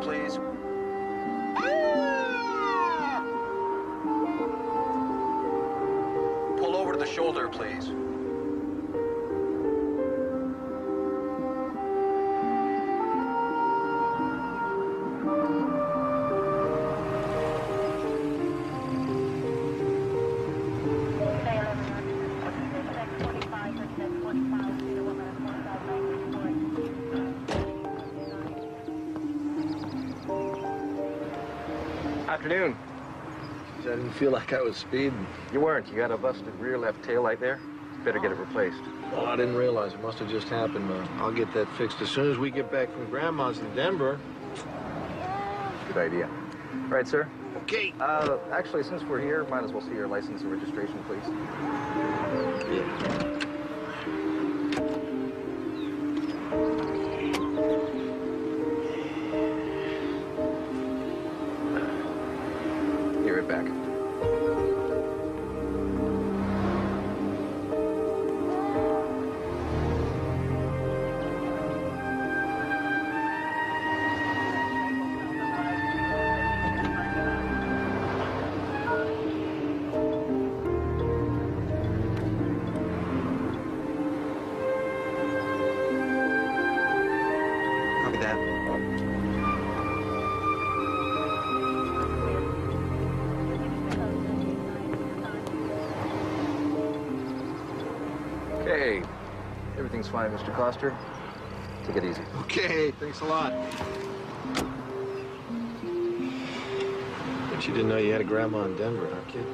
please. Pull over to the shoulder, please. Afternoon. I didn't feel like I was speeding. You weren't. You got a busted rear left tail light there. Better get it replaced. Oh, I didn't realize. It must have just happened. I'll get that fixed as soon as we get back from Grandma's in Denver. Good idea. All right, sir. Okay. Actually, since we're here, might as well see your license and registration, please. Yeah. Be right back. Copy that. Okay. Everything's fine, Mr. Coster. Take it easy. Okay, thanks a lot. Bet you didn't know you had a grandma in Denver, huh, kid?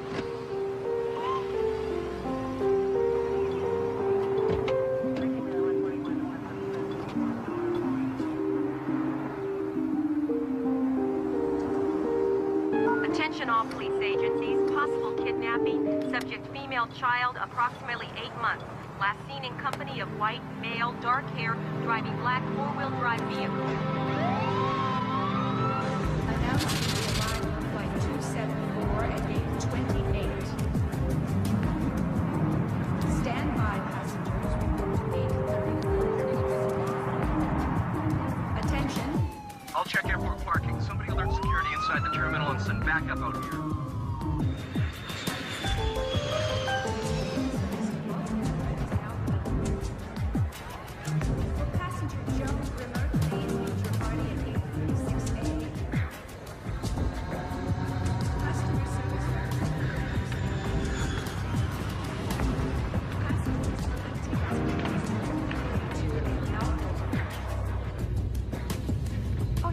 Attention all police agencies. Possible kidnapping. Subject female child, approximately 8 months. Last seen in company of white, male, dark hair, driving black four-wheel drive vehicle. Announcing the arrival of flight 274 at gate 28. Stand by, passengers. Report gate 34. Attention. I'll check airport parking. Somebody alert security inside the terminal and send backup out here. For passenger Joe Grimmer, please meet your party at gate 36A. Customer service representatives. Passengers select tickets to a outdoor. Oh,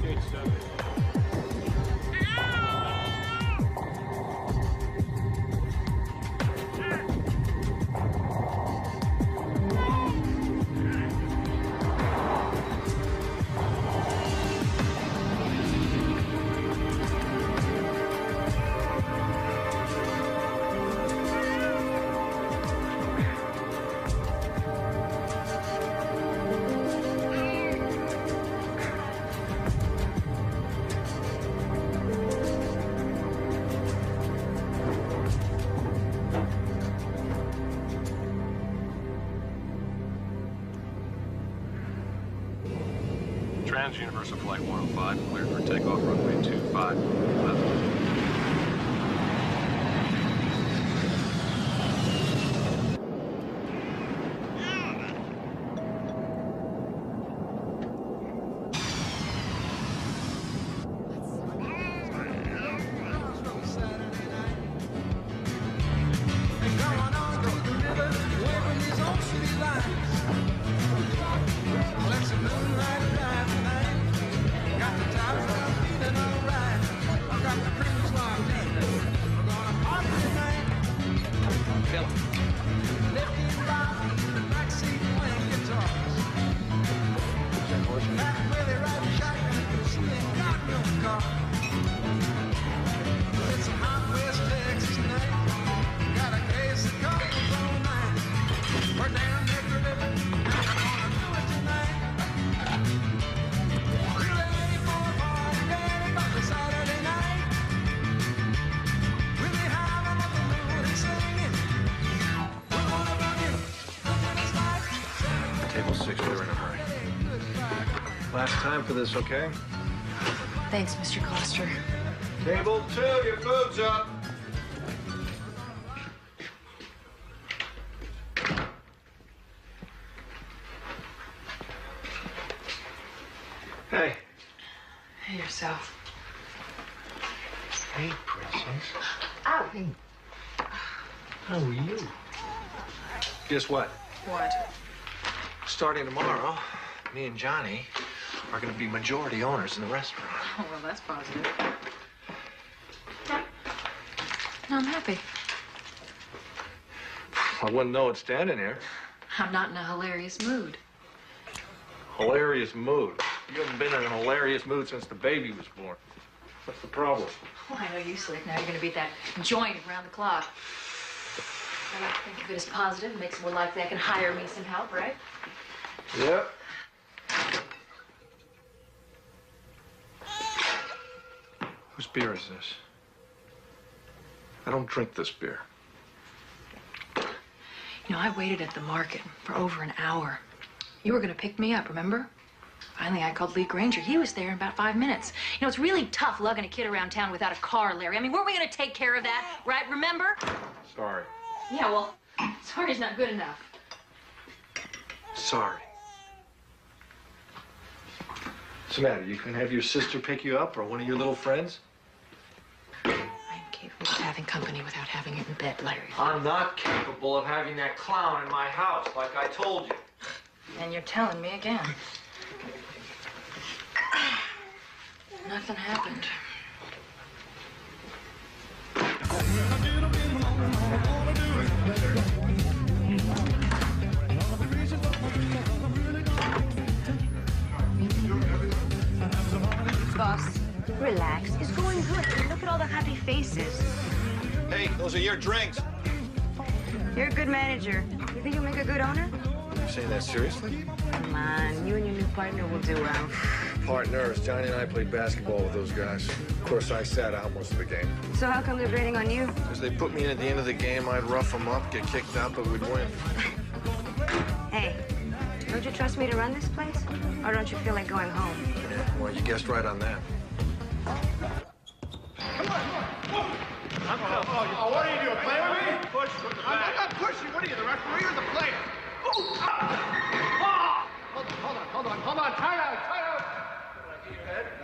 yes, sir. Trans-Universal Flight 105, cleared for takeoff runway 25 left. Got the top of feeling alright. I got the Last time for this, okay? Thanks, Mr. Coster. Table 2, your food's up. Hey. Hey, yourself. Hey, princess. Ow. Hey. How are you? Guess what? What? Starting tomorrow, me and Johnny are going to be majority owners in the restaurant. Oh, well, that's positive. No, I'm happy. I wouldn't know it standing here. I'm not in a hilarious mood. Hilarious mood. You haven't been in a hilarious mood since the baby was born. What's the problem? Well, I know you, Slick. Now you're going to be at that joint around the clock. I like to think of it as positive. It makes it more likely I can hire me some help, right? Yep. Whose beer is this? I don't drink this beer. You know, I waited at the market for over an hour. You were going to pick me up, remember? Finally, I called Lee Granger. He was there in about 5 minutes. You know, it's really tough lugging a kid around town without a car, Larry. I mean, weren't we going to take care of that, right? Remember? Sorry. Yeah, well, sorry's not good enough. Sorry. What's the matter? You can have your sister pick you up or one of your little friends? I'm capable of having company without having it in bed, Larry. I'm not capable of having that clown in my house, like I told you. And you're telling me again. Nothing happened. Boss, relax. It's going good. Look at all the happy faces. Hey, those are your drinks. You're a good manager. You think you'll make a good owner? You saying that seriously? Come on, you and your new partner will do well. Partners, Johnny and I played basketball with those guys. Of course, I sat out most of the game. So how come they're grading on you? Because they put me in at the end of the game, I'd rough them up, get kicked out, but we'd win. Hey, don't you trust me to run this place? Or don't you feel like going home? Yeah, well, you guessed right on that. Oh, what are you doing? Play with me? Push from the back. I'm not pushing. What are you, the referee or the player? Hold on. Time out.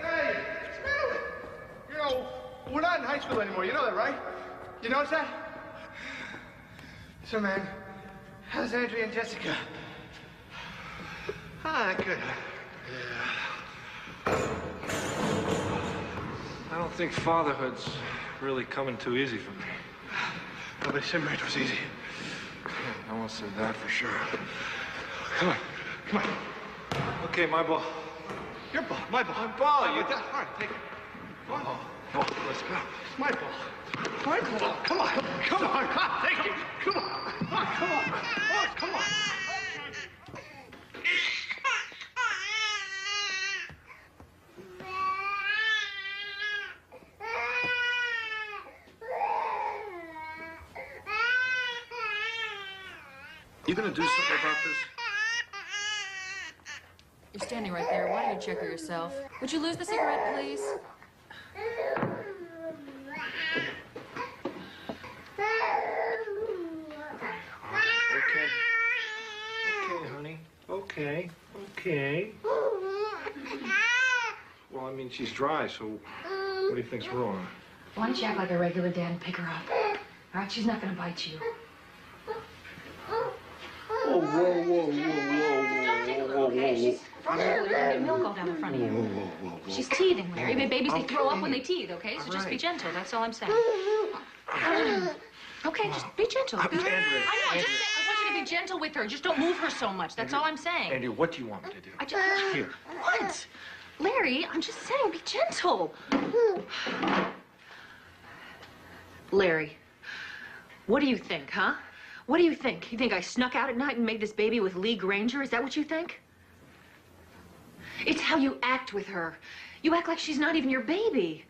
Hey, smell it. You know, we're not in high school anymore. You know that, right? You notice that? So, man, how's Andrea and Jessica? Ah, good. Yeah. I don't think fatherhood's really coming too easy for me. Nobody said marriage was easy. No one said that for sure. Come on. Okay, my ball. Your ball, my ball. My ball, you... All right, take it. Come on. Oh, let's go. It's my ball. My ball. Come on. Take it. Come on. Come on. You gonna do something about this? You're standing right there. Why don't you check her yourself? Would you lose the cigarette, please? Okay. Okay, honey. Okay. Well, I mean, she's dry, so what do you think's wrong? Why don't you act like a regular dad and pick her up? All right, she's not gonna bite you. Whoa. Don't take a look, okay? She's frustrated. You're gonna get milk all down the front of you. She's teething, Larry. I mean, babies, they throw up when they teethe, okay? So just be gentle. That's all I'm saying. Okay, just be gentle. Andrea. I know. I want you to be gentle with her. Just don't move her so much. That's all I'm saying. Andrea, what do you want me to do? Here. What? Larry, I'm just saying, be gentle. Larry, what do you think, huh? What do you think? You think I snuck out at night and made this baby with Lee Granger? Is that what you think? It's how you act with her. You act like she's not even your baby.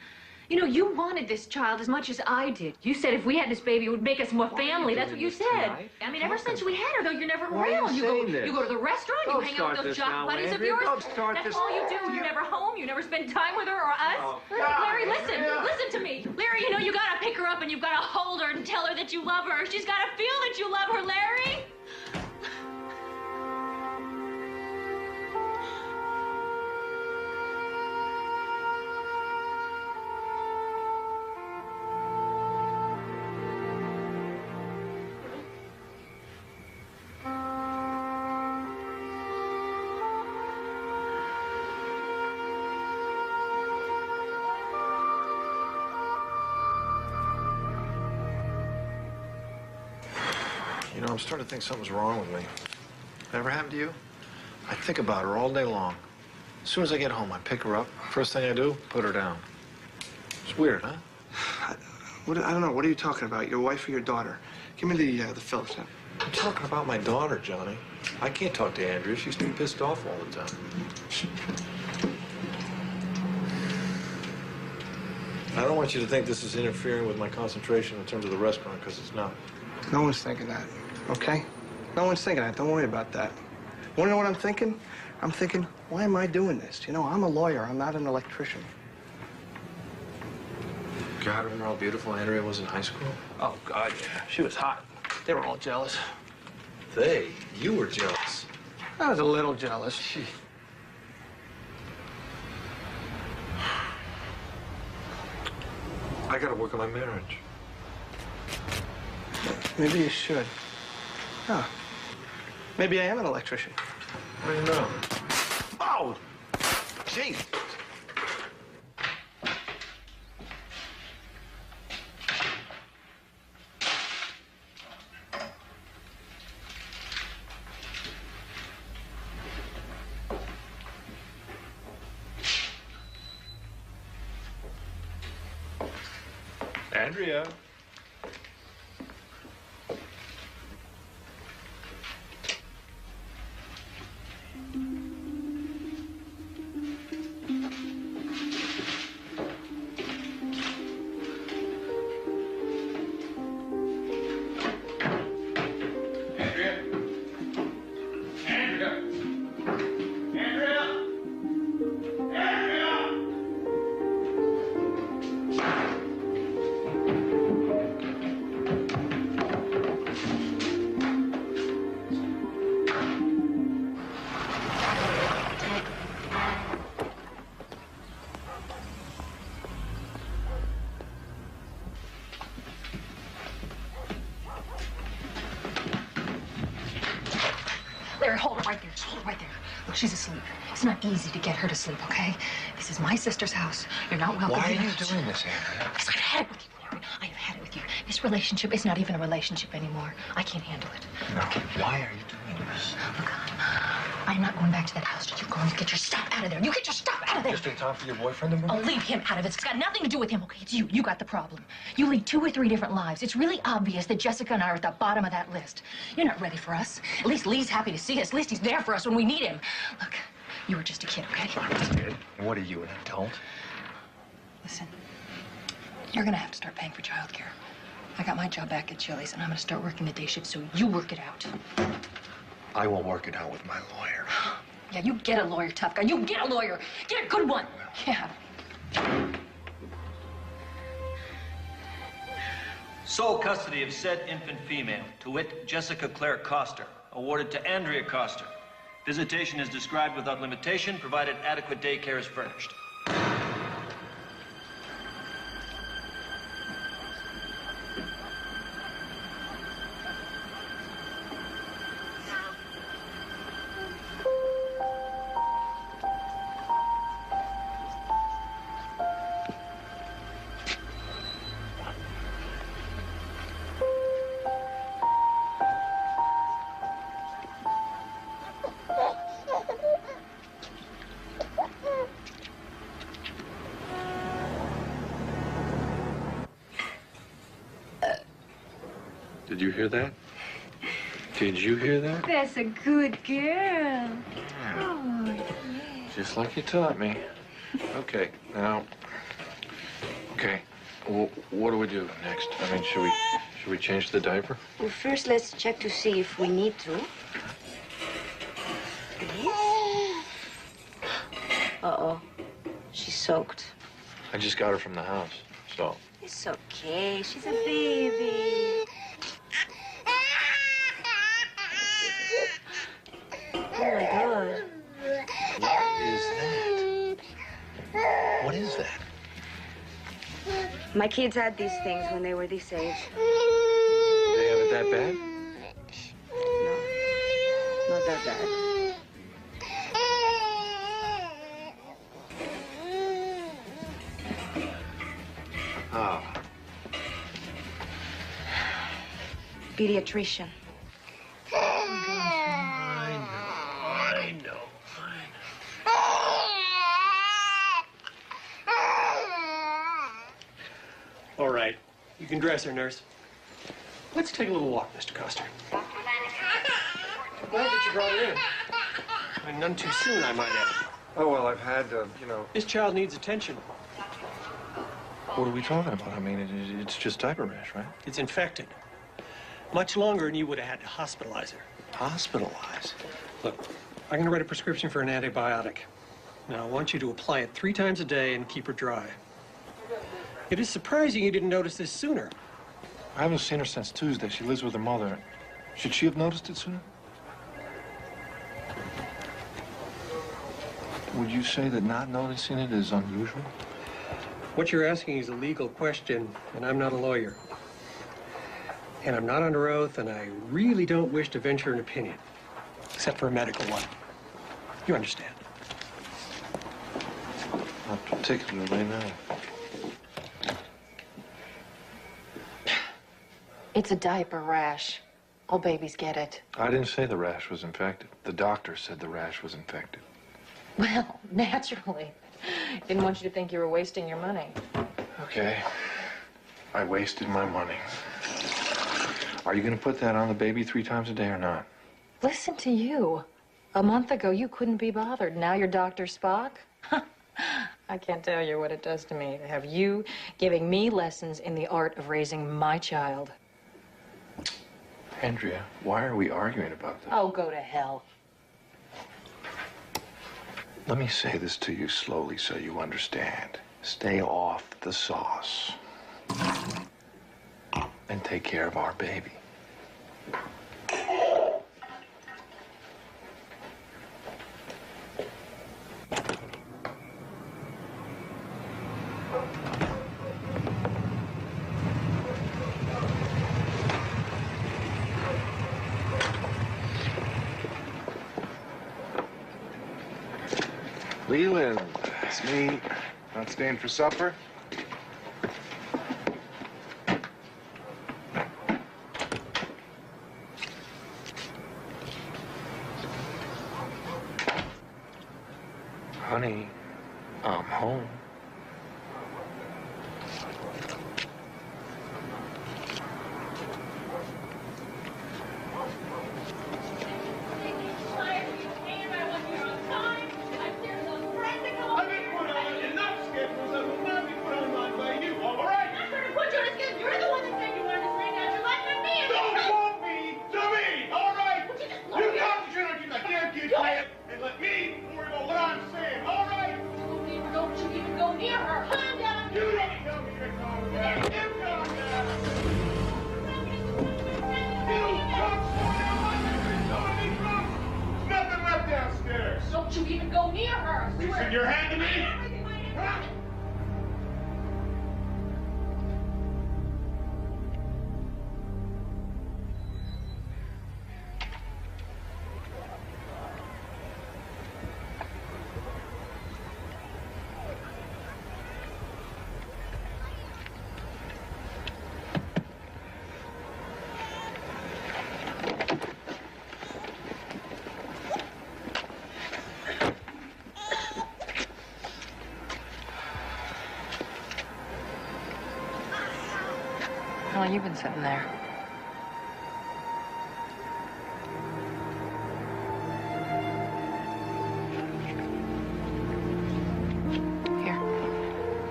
You know, you wanted this child as much as I did. You said if we had this baby, it would make us more family. That's what you said. Tonight? I mean, ever since we had her, though, you're never Why are you around. saying this? You go to the restaurant, Don't you hang out with start those this now, jock buddies of Andrea. yours. Don't start That's this. all you do. You're never home. You never spend time with her or us. Oh, Larry, listen to me. Larry, you know, you gotta pick her up and you've gotta hold her and tell her that you love her. She's gotta feel that you love her, Larry. You know, I'm starting to think something's wrong with me. Ever happened to you? I think about her all day long. As soon as I get home, I pick her up. First thing I do, put her down. It's weird, huh? I don't know. What are you talking about? Your wife or your daughter? Give me the Phillips then. I'm talking about my daughter, Johnny. I can't talk to Andrea. She's too pissed off all the time. I don't want you to think this is interfering with my concentration in terms of the restaurant, because it's not. No one's thinking that, okay? No one's thinking that. Don't worry about that. Want to know what I'm thinking? I'm thinking, why am I doing this? You know, I'm a lawyer. I'm not an electrician. God, remember how beautiful Andrea was in high school? Oh, God, yeah. She was hot. They were all jealous. You were jealous. I was a little jealous. I gotta work on my marriage. Maybe you should. Huh. Maybe I am an electrician. I don't know. Oh! Gee! Andrea. Larry, hold it right there. Just hold it right there. Look, she's asleep. It's not easy to get her to sleep, okay? This is my sister's house. You're not welcome Why are here. you doing this, Andrea? Because I've had it with you, Larry. I have had it with you. This relationship is not even a relationship anymore. I can't handle it. No. Why are you doing this? Look, I'm not going back to that house till you go and get your stuff out of there. You get your stuff out of there. Just in time for your boyfriend to move? Oh, leave him out of it. It's got nothing to do with him, okay? It's you. You got the problem. You lead 2 or 3 different lives. It's really obvious that Jessica and I are at the bottom of that list. You're not ready for us. At least Lee's happy to see us. At least he's there for us when we need him. Look, you were just a kid, okay? I'm a kid. And what are you, an adult? Listen, you're gonna have to start paying for childcare. I got my job back at Chili's, and I'm gonna start working the day shift, so you work it out. I will work it out with my lawyer. Yeah, you get a lawyer, tough guy. You get a lawyer. Get a good one. Yeah. Sole custody of said infant female, to wit, Jessica Claire Coster, awarded to Andrea Coster. Visitation is described without limitation, provided adequate daycare is furnished. Did you hear that? Did you hear that? That's a good girl. Oh, Just like you taught me. Okay, now, Okay. Well, what do we do next? I mean, should we change the diaper? Well, first, let's check to see if we need to. Uh-oh. She's soaked. I just got her from the house, so. It's okay. She's a baby. Oh, my God. What is that? What is that? My kids had these things when they were this age. They have it that bad? No, not that bad. Ah. Pediatrician. I know. All right. You can dress her, nurse. Let's take a little walk, Mr. Coster. I'm glad that you brought her in. And none too soon, I might add. Oh, well, I've had, This child needs attention. What are we talking about? I mean, it's just diaper rash, right? It's infected. Much longer, and you would have had to hospitalize her. Hospitalized? Look, I'm going to write a prescription for an antibiotic. Now, I want you to apply it 3 times a day and keep her dry. It is surprising you didn't notice this sooner. I haven't seen her since Tuesday. She lives with her mother. Should she have noticed it sooner? Would you say that not noticing it is unusual? What you're asking is a legal question, and I'm not a lawyer. And I'm not under oath, and I really don't wish to venture an opinion, except for a medical one. You understand? Not particularly, no. It's a diaper rash. All babies get it. I didn't say the rash was infected. The doctor said the rash was infected. Well, naturally. Didn't want you to think you were wasting your money. Okay. I wasted my money. Are you going to put that on the baby 3 times a day or not? Listen to you. A month ago, you couldn't be bothered. Now you're Dr. Spock? I can't tell you what it does to me to have you giving me lessons in the art of raising my child. Andrea, why are we arguing about this? Oh, go to hell. Let me say this to you slowly so you understand. Stay off the sauce. And take care of our baby. Leland, it's me. Not staying for supper? Honey, I'm home. Don't you even go near her! You send your hand to me! How long you been sitting there?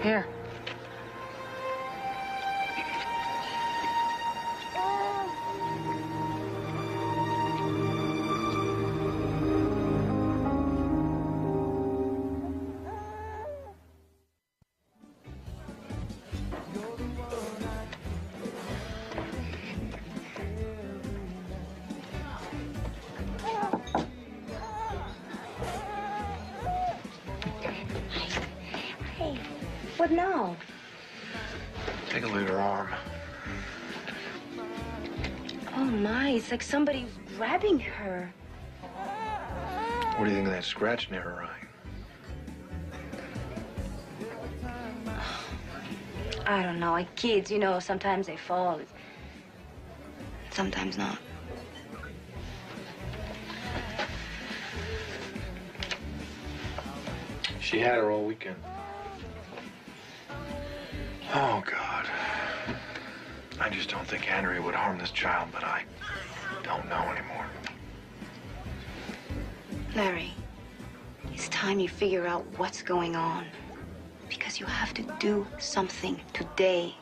Here. What now? Take a look at her arm. Oh, my. It's like somebody grabbing her. What do you think of that scratch near her eye? I don't know. Like kids, you know, sometimes they fall. Sometimes not. She had her all weekend. Oh, God. I just don't think Andrea would harm this child, but I don't know anymore. Larry, it's time you figure out what's going on. Because you have to do something today.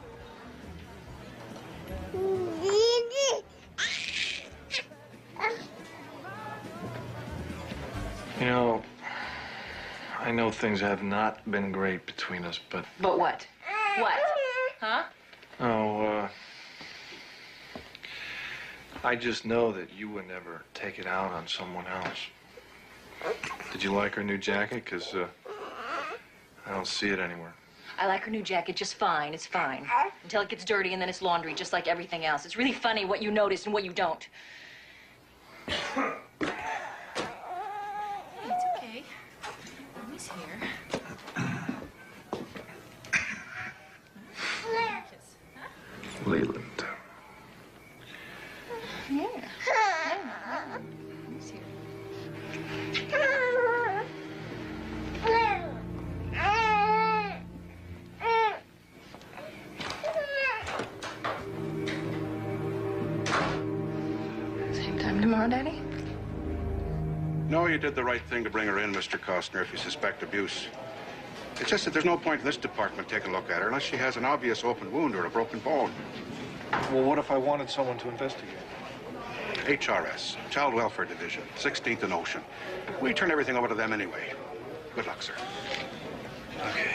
You know, I know things have not been great between us, but... But what? What? Huh? Oh, I just know that you would never take it out on someone else. Did you like her new jacket? Because, I don't see it anywhere. I like her new jacket just fine. It's fine. Until it gets dirty and then it's laundry, just like everything else. It's really funny what you notice and what you don't. It's okay. Mommy's here. Leland. Yeah. Mommy's here. Same time tomorrow, Daddy? No, you did the right thing to bring her in, Mr. Costner, if you suspect abuse. It's just that there's no point in this department taking a look at her unless she has an obvious open wound or a broken bone. Well, what if I wanted someone to investigate? HRS, Child Welfare Division, 16th and Ocean. We turn everything over to them anyway. Good luck, sir. Okay.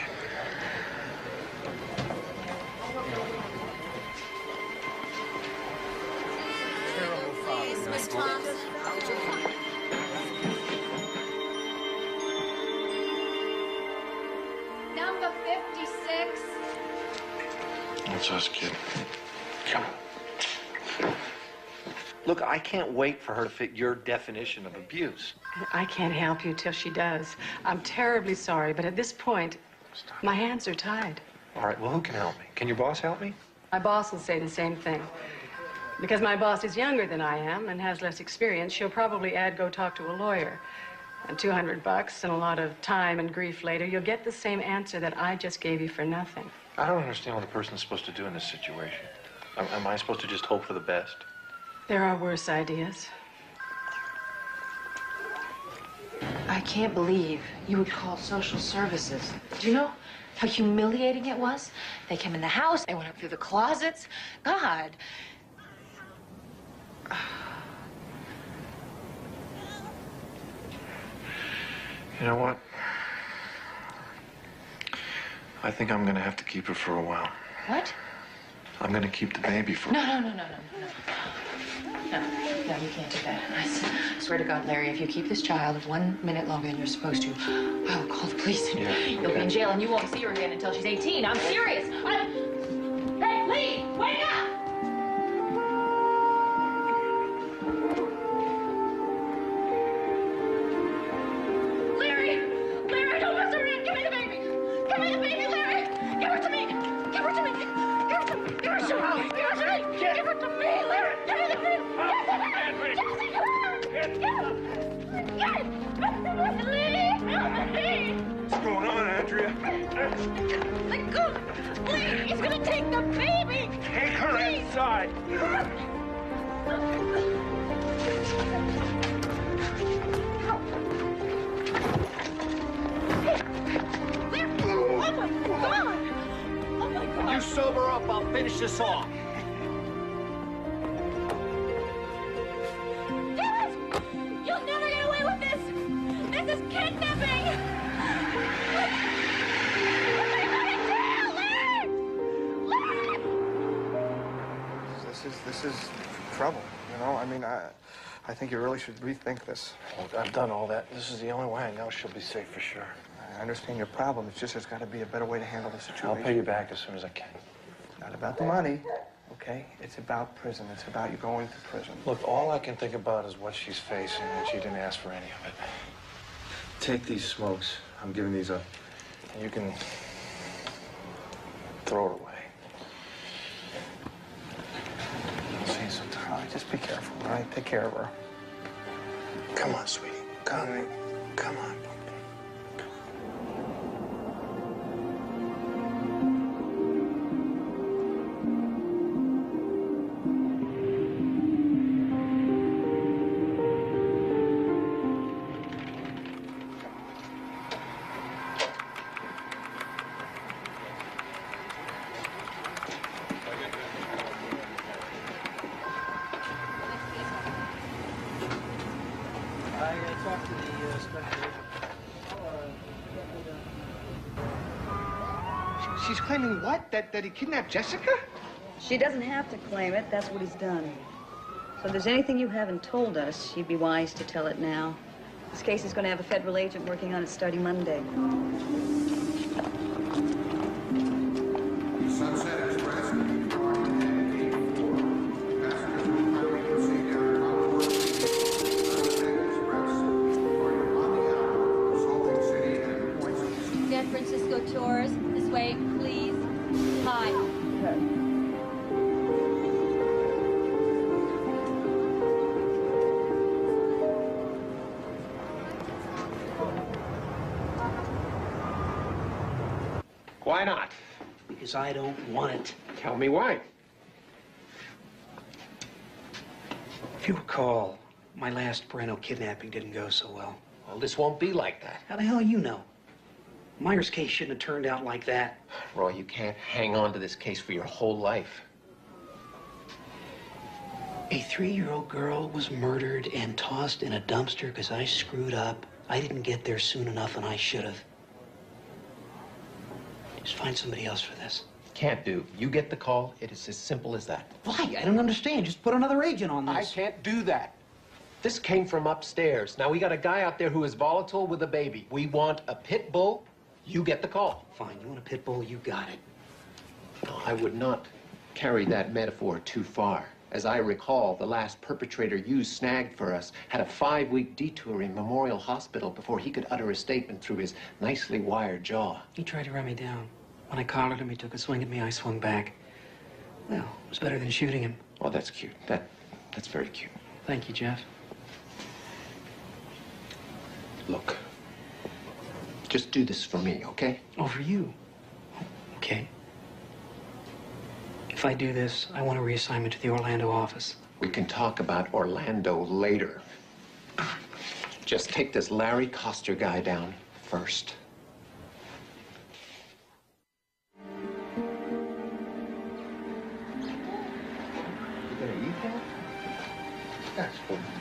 Please, Miss Thompson. Number 56. That's us, kid. Come on. Look, I can't wait for her to fit your definition of abuse. I can't help you till she does. I'm terribly sorry, but at this point, my hands are tied. All right, well, who can help me? Can your boss help me? My boss will say the same thing. Because my boss is younger than I am and has less experience, she'll probably add go talk to a lawyer. And $200 and a lot of time and grief later, you'll get the same answer that I just gave you for nothing. I don't understand what a person's supposed to do in this situation. Am I supposed to just hope for the best? There are worse ideas. I can't believe you would call social services. Do you know how humiliating it was? They came in the house, they went up through the closets. God. You know what? I think I'm gonna have to keep her for a while. What? I'm gonna keep the baby for... No, you can't do that. I swear to God, Larry, if you keep this child 1 minute longer than you're supposed to, I will call the police. Yeah, You'll be in jail and you won't see her again until she's 18. I'm serious. Hey, Lee, wake up! Larry, don't mess around. Give me the baby. Give me the baby, Larry. Give her to me. Give her to me. Give her to me. Give her to me. Give her to me. Give her to me, Larry. Give me the baby. What's going on, Andrea? Let go. Please, he's gonna take the baby. Take her inside. Oh my God! Oh my God! You sober up, I'll finish this off. You'll never get away with this! This is kidnapping! This is trouble, you know? I mean, I think you really should rethink this. Look, I've done all that. This is the only way I know she'll be safe for sure. I understand your problem. It's just there's got to be a better way to handle the situation. I'll pay you back as soon as I can. Not about the money, okay? It's about prison. It's about you going to prison. Look, all I can think about is what she's facing, and she didn't ask for any of it. Take these smokes. I'm giving these up. And you can throw it away. I'll see you sometime. All right, just be careful, all right? Take care of her. Come on, sweetie. Come on. Come on. She's claiming what? That he kidnapped Jessica? She doesn't have to claim it. That's what he's done. So if there's anything you haven't told us, you'd be wise to tell it now. This case is going to have a federal agent working on it starting Monday. Sunset Express departing at gate 4. Passengers will kindly proceed down Concord Street. Sunset Express departing on the hour, Salt Lake City and Point. San Francisco tours, this way, please. Hi. Why not? Because I don't want it. Tell me why. If you recall, my last Breno kidnapping didn't go so well. Well, this won't be like that. How the hell you know? Myers' case shouldn't have turned out like that. Roy, you can't hang on to this case for your whole life. A 3-year-old girl was murdered and tossed in a dumpster because I screwed up. I didn't get there soon enough, and I should have. Just find somebody else for this. Can't do. You get the call, it is as simple as that. Why? I don't understand. Just put another agent on this. I can't do that. This came from upstairs. Now, we got a guy out there who is volatile with a baby. We want a pit bull. You get the call. Fine. You want a pit bull? You got it. No, I would not carry that metaphor too far. As I recall, the last perpetrator you snagged for us had a 5-week detour in Memorial Hospital before he could utter a statement through his nicely wired jaw. He tried to run me down. When I collared him, he took a swing at me. I swung back. Well, it was better than shooting him. Oh, that's cute. That's very cute. Thank you, Jeff. Look, just do this for me, okay? Oh, for you? Okay. If I do this, I want a reassignment to the Orlando office. We can talk about Orlando later. Just take this Larry Coster guy down first.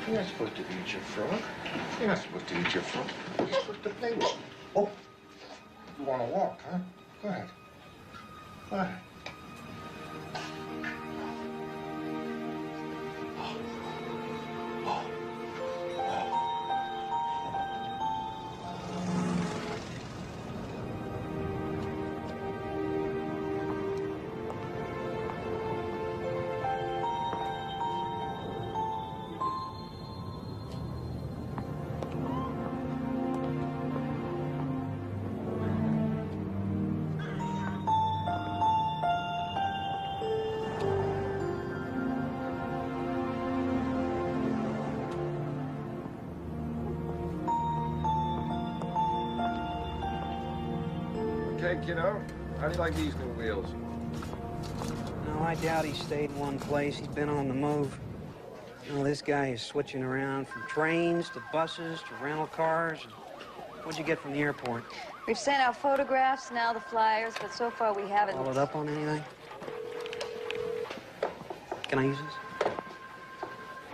You're not supposed to eat your frog. You're not supposed to eat your frog. You're supposed to play with it. Oh, you want to walk, huh? Go ahead. Go ahead. Okay, kiddo. How do you like these new wheels? No, I doubt he stayed in one place. He's been on the move. You know, this guy is switching around from trains to buses to rental cars. What'd you get from the airport? We've sent out photographs, now the flyers, but so far we haven't... Followed up on anything? Can I use this?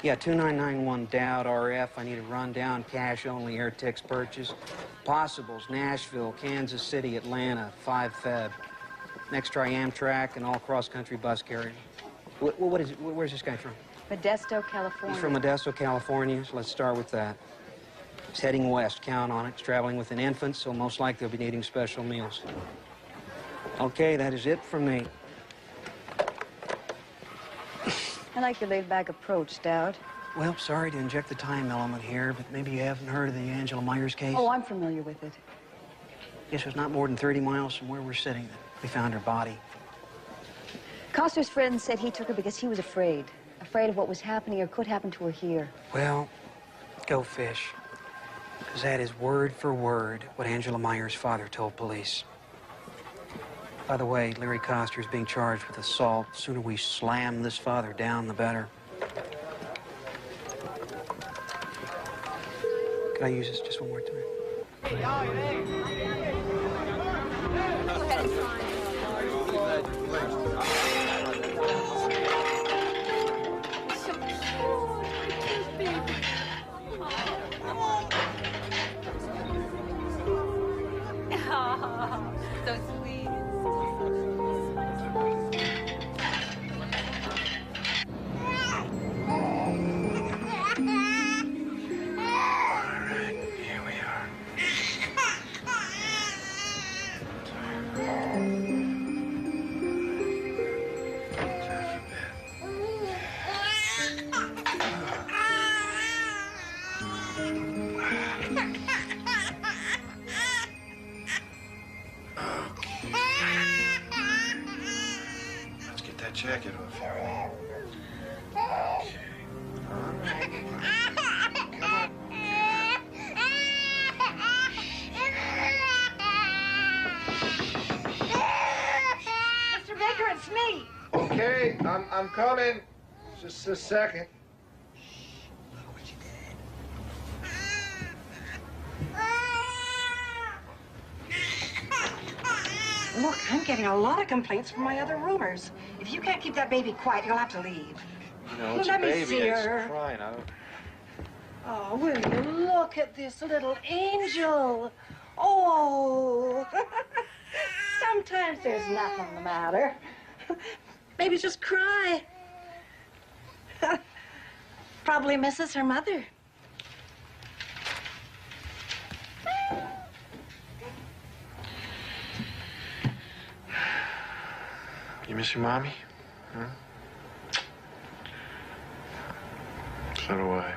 Yeah, 2991 Dowd RF. I need a rundown, cash-only air tickets purchase. Possibles, Nashville, Kansas City, Atlanta, 5 Feb. Next try Amtrak and all cross-country bus carriers. What is it? Where's this guy from? Modesto, California. He's from Modesto, California, so let's start with that. He's heading west, count on it. He's traveling with an infant, so most likely he'll be needing special meals. Okay, that is it from me. I like your laid-back approach, Stout. Well, sorry to inject the time element here, but maybe you haven't heard of the Angela Myers case? Oh, I'm familiar with it. Guess it was not more than 30 miles from where we're sitting that we found her body. Coster's friend said he took her because he was afraid. Afraid of what was happening or could happen to her here. Well, go fish. Because that is word for word what Angela Myers' father told police. By the way, Larry Coster is being charged with assault. The sooner we slam this father down, the better. Can I use this just one more time? So sweet. Here we are. Let's get that jacket off here. Okay. All right. Come on. Mr. Baker, it's me. Okay, I'm coming. Just a second. Look, I'm getting a lot of complaints from my other roomers. If you can't keep that baby quiet, you'll have to leave. You know, it's Let a me baby. see It's her. crying. I don't... Oh, will you look at this little angel? Oh. Sometimes there's nothing the matter. Maybe just cry. Probably misses her mother. You miss your mommy? Huh? So do I.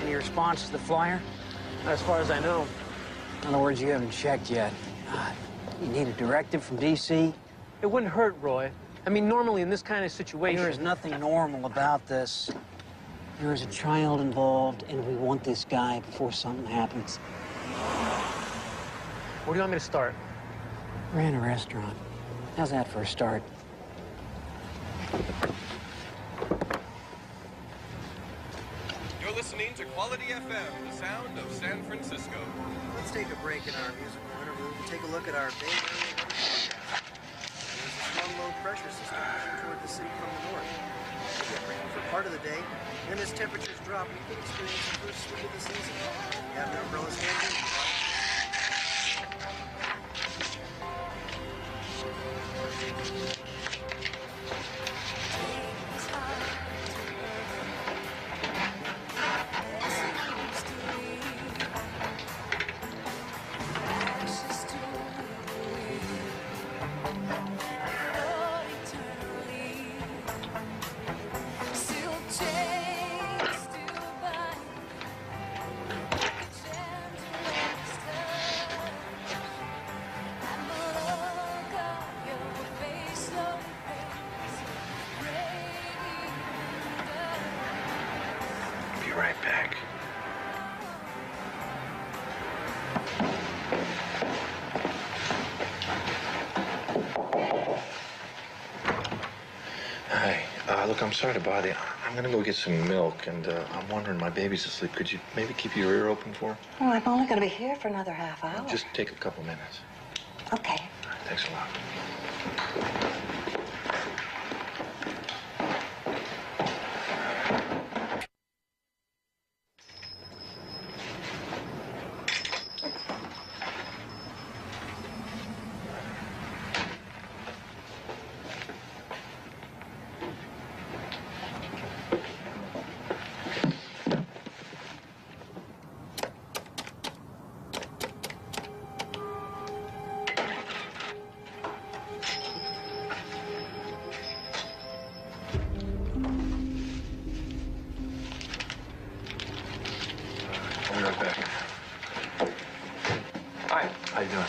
Any response to the flyer? As far as I know. In other words, you haven't checked yet. You need a directive from D.C.? It wouldn't hurt, Roy. I mean, normally in this kind of situation... There is nothing normal about this. There is a child involved, and we want this guy before something happens. Where do you want me to start? We're in a restaurant. How's that for a start? You're listening to Quality FM, the sound of San Francisco. Let's take a break in our musical interlude and take a look at our Bay Area weather forecast. There's a strong low pressure system pushing toward the city from the north. We'll get rain for part of the day, and as temperatures drop, we could experience the first swing of the season. Have the umbrellas handy? Be right back. Hi. Look, I'm sorry to bother you. I'm gonna go get some milk, and I'm wondering, my baby's asleep. Could you maybe keep your ear open for her? Oh, I'm only going to be here for another half hour. Just take a couple minutes. Okay. All right, thanks a lot. How you doing?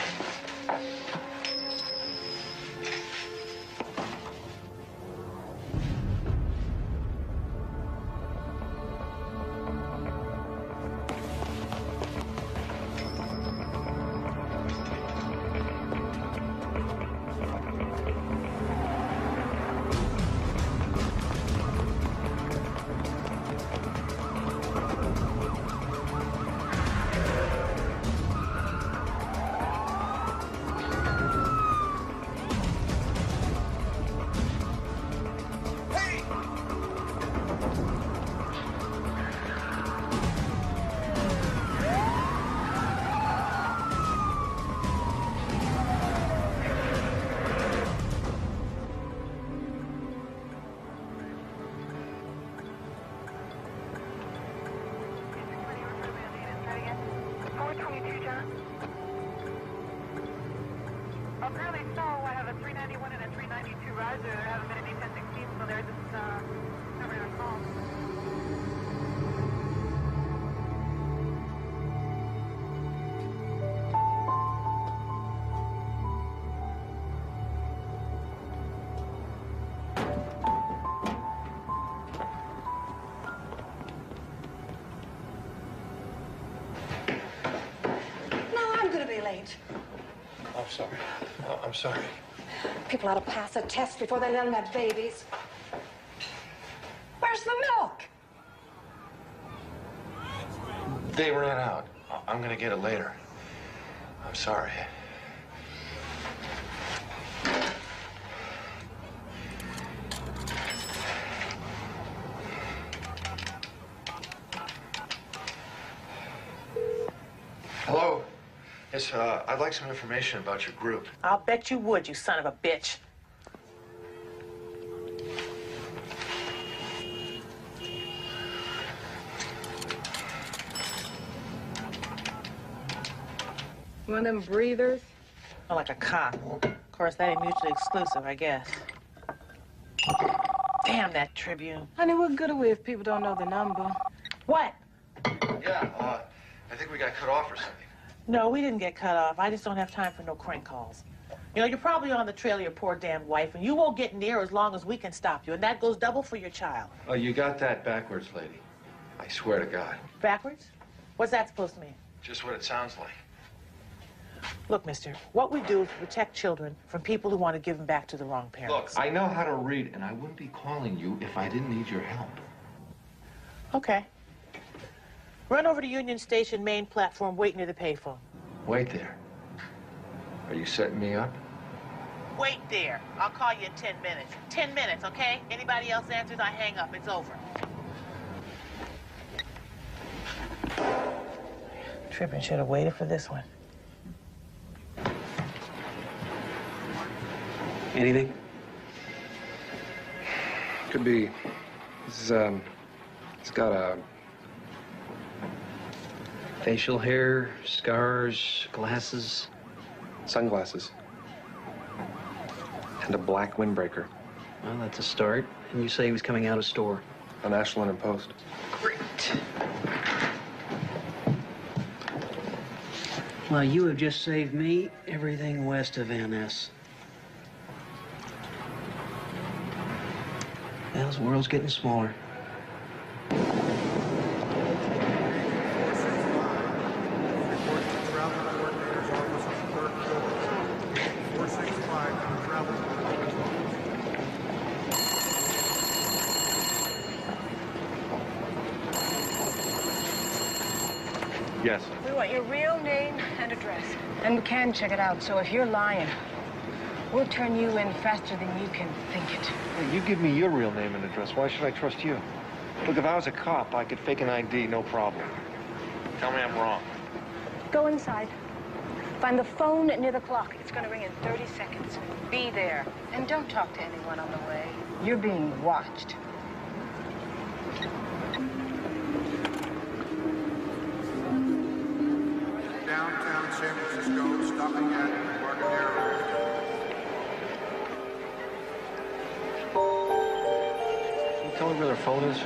Late. I'm sorry. I'm sorry. People ought to pass a test before they let them have babies. Where's the milk? They ran out. I'm gonna get it later. I'm sorry. Hello. Yes, I'd like some information about your group. I'll bet you would, you son of a bitch. One of them breathers? Oh, like a cop. Of course, that ain't mutually exclusive, I guess. Damn that Tribune. Honey, what good are we if people don't know the number? What? Yeah, I think we got cut off or something. No, we didn't get cut off. I just don't have time for no crank calls. You know, you're probably on the trail of your poor damn wife, and you won't get near as long as we can stop you, and that goes double for your child. Oh, you got that backwards, lady. I swear to God. Backwards? What's that supposed to mean? Just what it sounds like. Look, mister, what we do is protect children from people who want to give them back to the wrong parents. Look, I know how to read, and I wouldn't be calling you if I didn't need your help. Okay. Run over to Union Station main platform, wait near the payphone. Wait there. Are you setting me up? Wait there. I'll call you in 10 minutes. 10 minutes, okay? Anybody else answers, I hang up. It's over. Trippin' should have waited for this one. Anything? Could be. He's got a... Facial hair, scars, glasses. Sunglasses. And a black windbreaker. Well, that's a start. And you say he was coming out of store. A National London Post. Great. Well, you have just saved me everything west of Van Ness. Well, this world's getting smaller. Yes. We want your real name and address. And we can check it out, so if you're lying, we'll turn you in faster than you can think it. Hey, you give me your real name and address. Why should I trust you? Look, if I was a cop, I could fake an ID, no problem. Tell me I'm wrong. Go inside. Find the phone near the clock. It's going to ring in 30 seconds. Be there. And don't talk to anyone on the way. You're being watched. Downtown San Francisco, stopping at Embarcadero. Can you tell me where their phone is?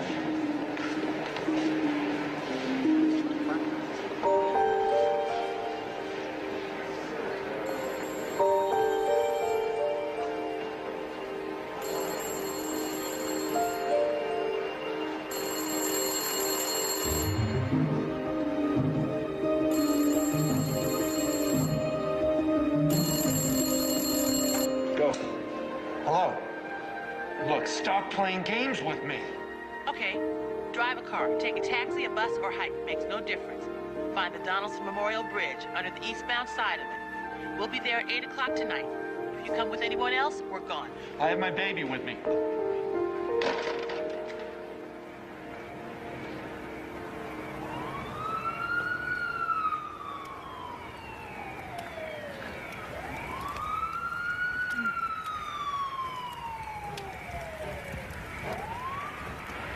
stop playing games with me. Okay, drive a car, take a taxi, a bus, or hike. Makes no difference. Find the Donaldson Memorial Bridge under the eastbound side of it. We'll be there at 8 o'clock tonight. If you come with anyone else, we're gone. I have my baby with me.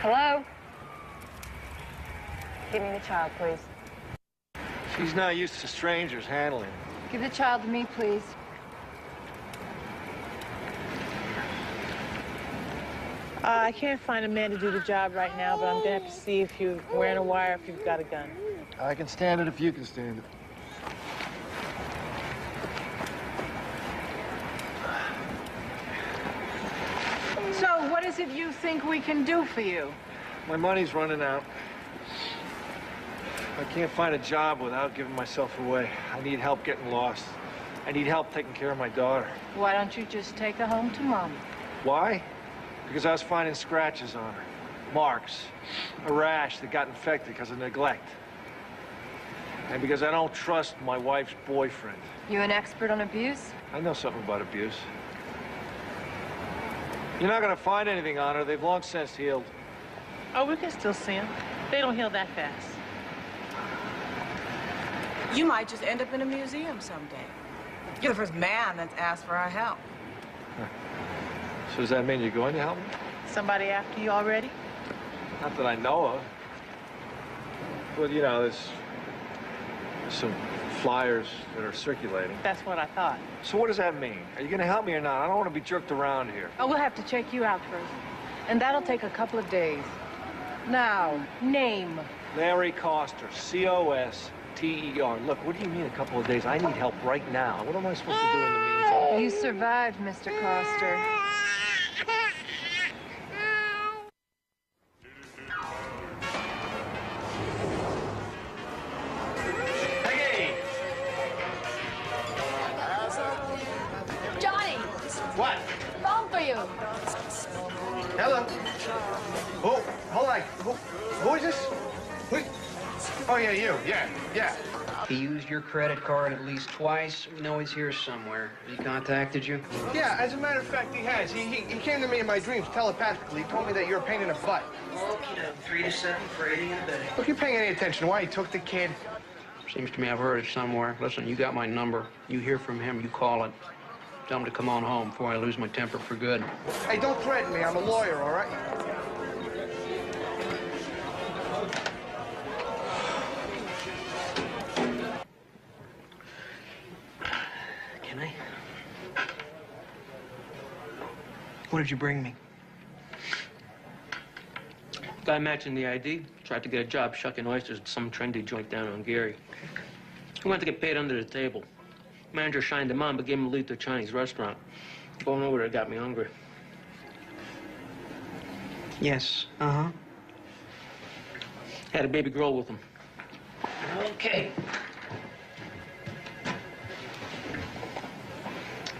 Hello? Give me the child, please. She's not used to strangers handling. Give the child to me, please. I can't find a man to do the job right now, but I'm gonna have to see if you're wearing a wire, if you've got a gun. I can stand it if you can stand it. So, what is it you think we can do for you? My money's running out. I can't find a job without giving myself away. I need help getting lost. I need help taking care of my daughter. Why don't you just take her home to Mom? Why? Because I was finding scratches on her. Marks. A rash that got infected because of neglect. And because I don't trust my wife's boyfriend. You an expert on abuse? I know something about abuse. You're not gonna find anything on her. They've long since healed. Oh, we can still see them. They don't heal that fast. You might just end up in a museum someday. You're the first man that's asked for our help. So does that mean you're going to help me? Somebody after you already? Not that I know of. But, you know, there's some flyers that are circulating. That's what I thought. So what does that mean? Are you going to help me or not? I don't want to be jerked around here. Oh, we'll have to check you out first. And that'll take a couple of days. Now, name. Larry Coster, C-O-S-T-E-R. Look, what do you mean a couple of days? I need help right now. What am I supposed to do in the meantime? You survived, Mr. Coster. Johnny! What? Phone for you. Hello. Oh, hold on. Who is this? Who? Oh, yeah, you. Yeah. He used your credit card at least twice. We know he's here somewhere. He contacted you? Yeah, as a matter of fact, he has. He came to me in my dreams telepathically. He told me that you're a pain in the butt. Okay, 3 to 7 for aiding and abetting. Look, you paying any attention to why he took the kid? Seems to me I've heard it somewhere. Listen, you got my number. You hear from him, you call it. Tell him to come on home before I lose my temper for good. Hey, don't threaten me. I'm a lawyer, all right? Can I? What did you bring me? Guy matching the ID tried to get a job shucking oysters at some trendy joint down on Gary. He wanted to get paid under the table. Manager shined him on, but gave him a lead to a Chinese restaurant. Going over there got me hungry. Yes, uh-huh. Had a baby girl with him. Okay.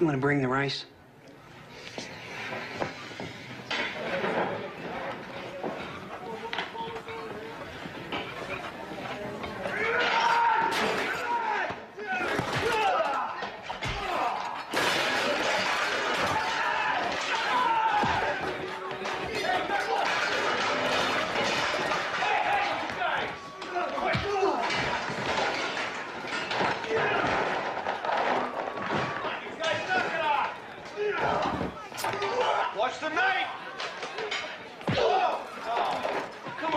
You want to bring the rice? Watch the knife! Come on! Come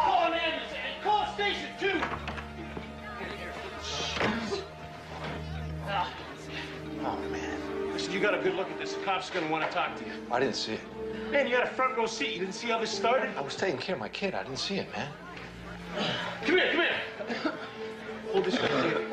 Call an ambulance and call station 2. Oh, man. Listen, you got a good look at this. The cop's gonna want to talk to you. I didn't see it. Man, you had a front row seat. You didn't see how this started? I was taking care of my kid. I didn't see it, man. Come here. Hold this right here.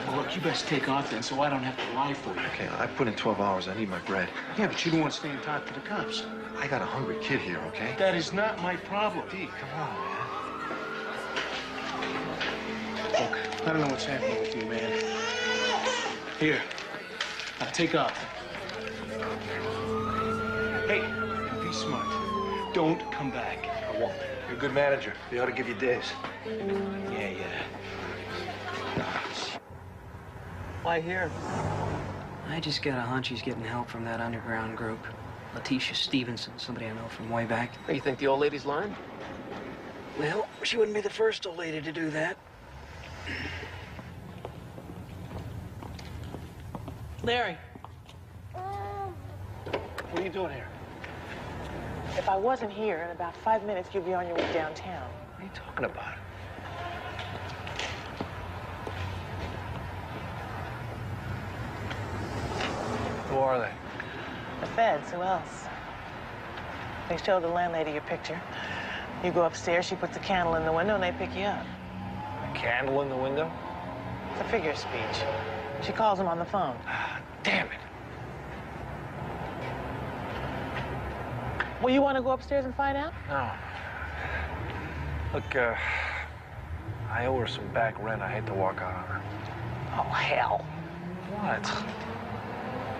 Now, look, you best take off then so I don't have to lie for you. Okay, I put in 12 hours. I need my bread. Yeah, but you don't want to stay and talk to the cops. I got a hungry kid here, okay? That is not my problem. D, come on, man. don't know what's happening with you, man. Here. Now take off. Hey, be smart. Don't come back. I won't. You're a good manager. They ought to give you days. Yeah. Why here? I just got a hunch he's getting help from that underground group. Letitia Stevenson, somebody I know from way back. You think the old lady's lying? Well, she wouldn't be the first old lady to do that. Larry. What are you doing here? If I wasn't here, in about 5 minutes, you'd be on your way downtown. What are you talking about? Who are they? The feds, who else? They showed the landlady your picture. You go upstairs, she puts a candle in the window, and they pick you up. A candle in the window? It's a figure of speech. She calls them on the phone. Damn it. Well, you want to go upstairs and find out? No. Look, I owe her some back rent. I hate to walk out on her. Oh, hell. What?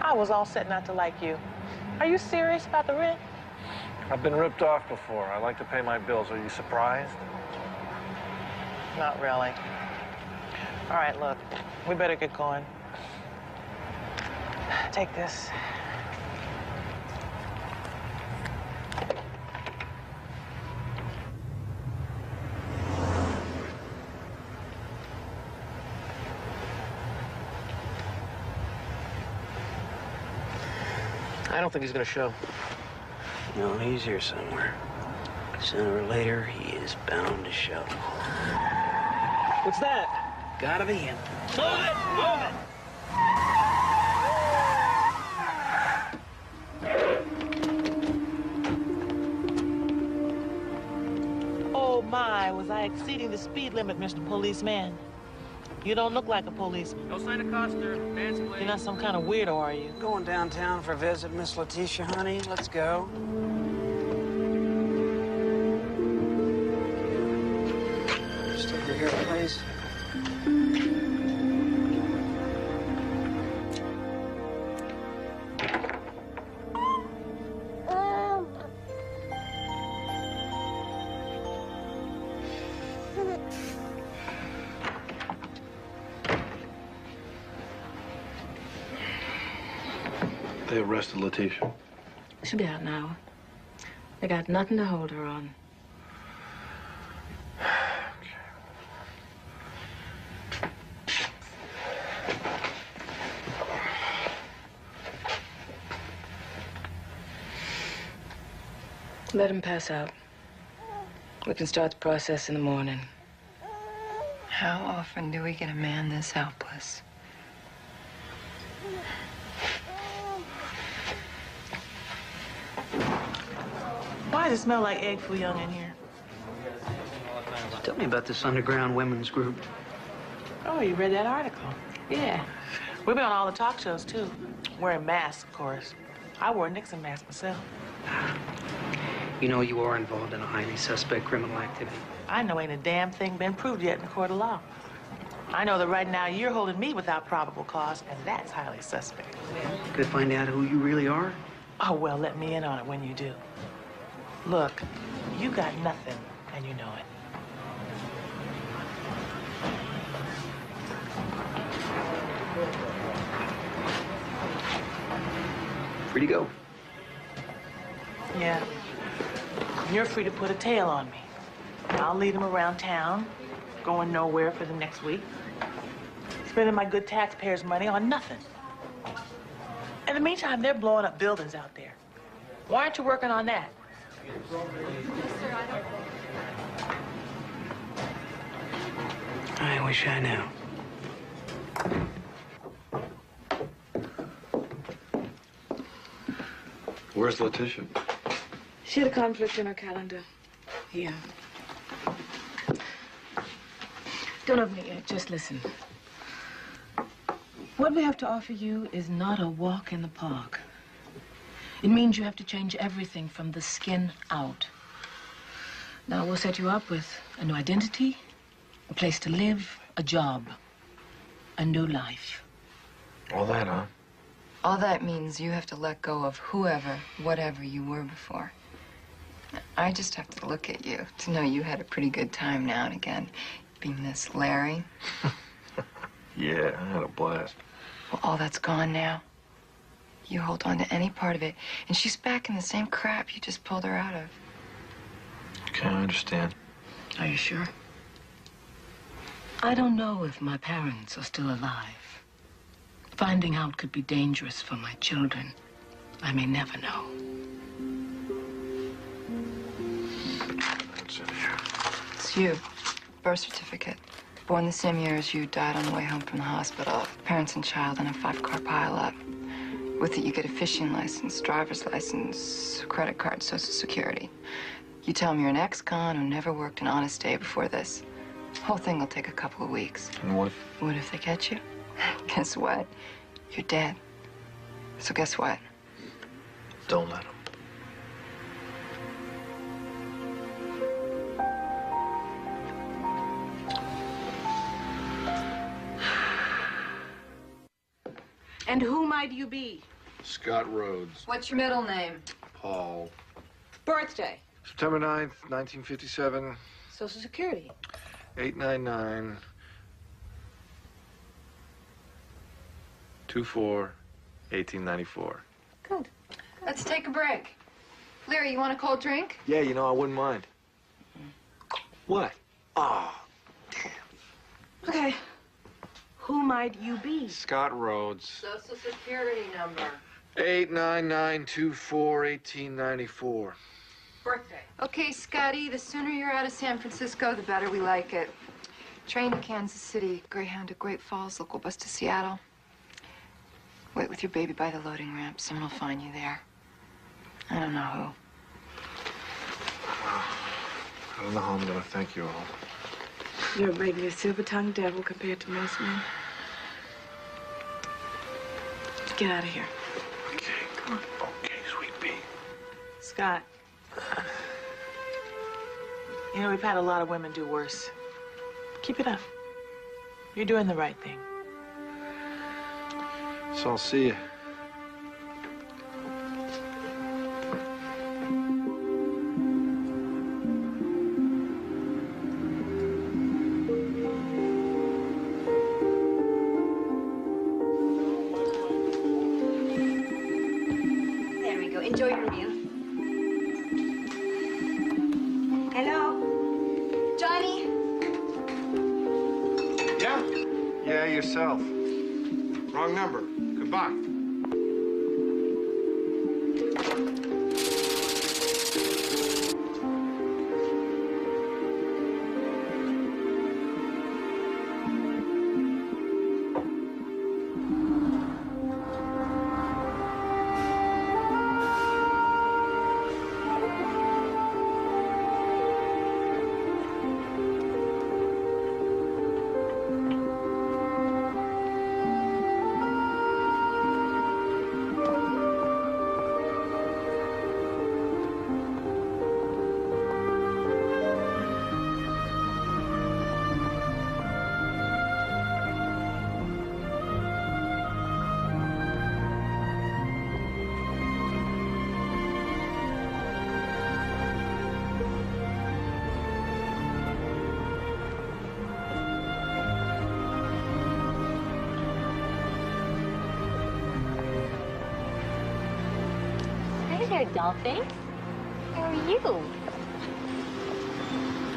I was all set not to like you. Are you serious about the rent? I've been ripped off before. I like to pay my bills. Are you surprised? Not really. All right, look, we better get going. Take this. I don't think he's gonna show. No, he's here somewhere. Sooner or later, he is bound to show. What's that? Gotta be him. Move it! Move it! Oh, my, was I exceeding the speed limit, Mr. Policeman? You don't look like a policeman. No sign of Coster. Man's You're not some kind of weirdo, are you? Going downtown for a visit, Miss Letitia, honey. Let's go. Just over here, please. They arrested Letitia. She'll be out in an hour. They got nothing to hold her on. Let him pass out. We can start the process in the morning. How often do we get a man this helpless? Why does it smell like egg foo young in here? Tell me about this underground women's group. Oh, you read that article? Yeah. We've been on all the talk shows, too. Wearing masks, of course. I wore a Nixon mask myself. You know you are involved in a highly suspect criminal activity. I know ain't a damn thing been proved yet in a court of law. I know that right now you're holding me without probable cause, and that's highly suspect. Could find out who you really are? Oh, well, let me in on it when you do. Look, you got nothing, and you know it. Free to go. Yeah. You're free to put a tail on me. I'll lead them around town, going nowhere for the next week. Spending my good taxpayers' money on nothing. In the meantime, they're blowing up buildings out there. Why aren't you working on that? I wish I knew. Where's Letitia? She had a conflict in her calendar. Here. Don't open it yet. Just listen. What we have to offer you is not a walk in the park. It means you have to change everything from the skin out. Now, we'll set you up with a new identity, a place to live, a job, a new life. All that, huh? All that means you have to let go of whoever, whatever you were before. I just have to look at you to know you had a pretty good time now and again, being this Larry. Yeah, I had a blast. Well, all that's gone now. You hold on to any part of it, and she's back in the same crap you just pulled her out of. Okay, I understand. Are you sure? I don't know if my parents are still alive. Finding out could be dangerous for my children. I may never know. What's in here? It's you. Birth certificate. Born the same year as you, died on the way home from the hospital. Parents and child in a 5-car pileup. With it, you get a fishing license, driver's license, credit card, Social Security. You tell them you're an ex-con who never worked an honest day before this. The whole thing will take a couple of weeks. And what? What if they catch you? Guess what? You're dead. So guess what? Don't let them. And who might you be? Scott Rhodes. What's your middle name? Paul. Birthday. September 9th, 1957. Social Security. 899 24 1894. Good. Let's take a break. Larry, you want a cold drink? Yeah, you know, I wouldn't mind. What? Ah, Okay. Who might you be? Scott Rhodes. Social Security number. 899 24 1894. Birthday. Okay, Scotty, the sooner you're out of San Francisco, the better we like it. Train to Kansas City, Greyhound to Great Falls, local bus to Seattle. Wait with your baby by the loading ramp. Someone will find you there. I don't know who. I don't know how I'm gonna thank you all. You're maybe a silver-tongued devil compared to most men. Get out of here. Okay. Come on. Okay, sweet pea. Scott. You know, we've had a lot of women do worse. Keep it up. You're doing the right thing. So I'll see you. There we go. Enjoy your meal. Hello? Johnny? Yeah? Yeah, yourself. Wrong number. Goodbye. Hey there, dollface. How are you?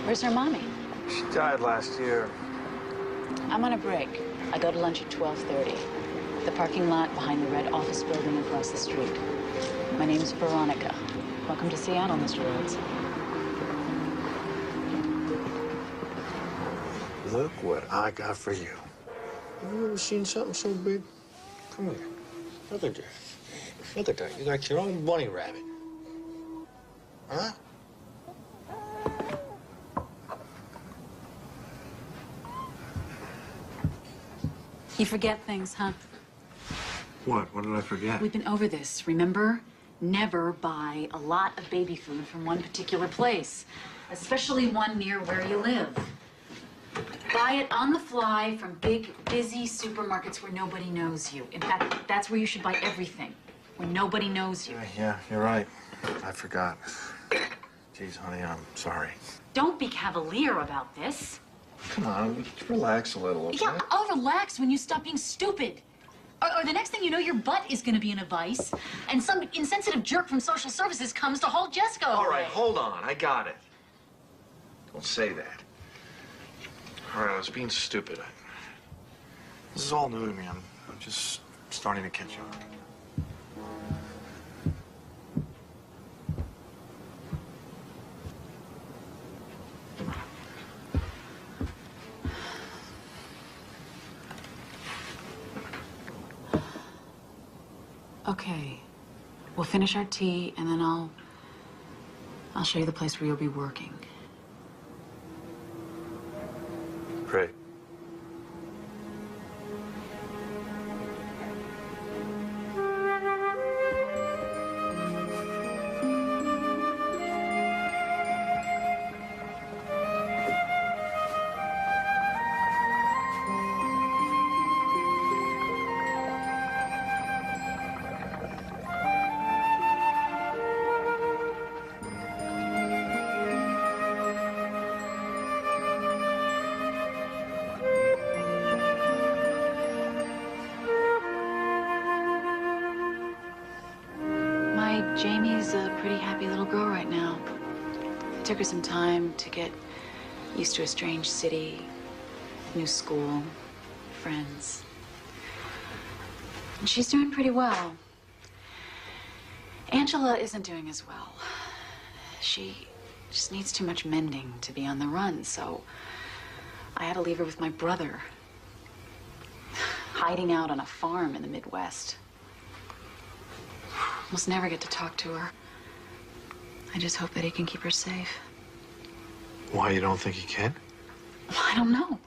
Where's her mommy? She died last year. I'm on a break. I go to lunch at 12:30. The parking lot behind the red office building across the street. My name's Veronica. Welcome to Seattle, Mr. Rhodes. Look what I got for you. Have you ever seen something so big? Come here. Look at this. Look at that. You got your own bunny rabbit. Huh? You forget things, huh? What? What did I forget? We've been over this, remember? Never buy a lot of baby food from one particular place, especially one near where you live. Buy it on the fly from big, busy supermarkets where nobody knows you. In fact, that's where you should buy everything, where nobody knows you. Yeah, you're right. I forgot. Geez, honey, I'm sorry. Don't be cavalier about this. Come on, relax a little, okay? Yeah, I'll relax when you stop being stupid. Or the next thing you know, your butt is going to be in a vice, and some insensitive jerk from social services comes to haul Jessica away. All right, hold on. I got it. Don't say that. All right, I was being stupid. This is all new to me. I'm just starting to catch on. Okay. We'll finish our tea, and then I'll show you the place where you'll be working. Great. Jamie's a pretty happy little girl right now. It took her some time to get used to a strange city, new school, friends. And she's doing pretty well. Angela isn't doing as well. She just needs too much mending to be on the run, so I had to leave her with my brother, hiding out on a farm in the Midwest. Almost never get to talk to her. I just hope that he can keep her safe. Why, you don't think he can? I don't know.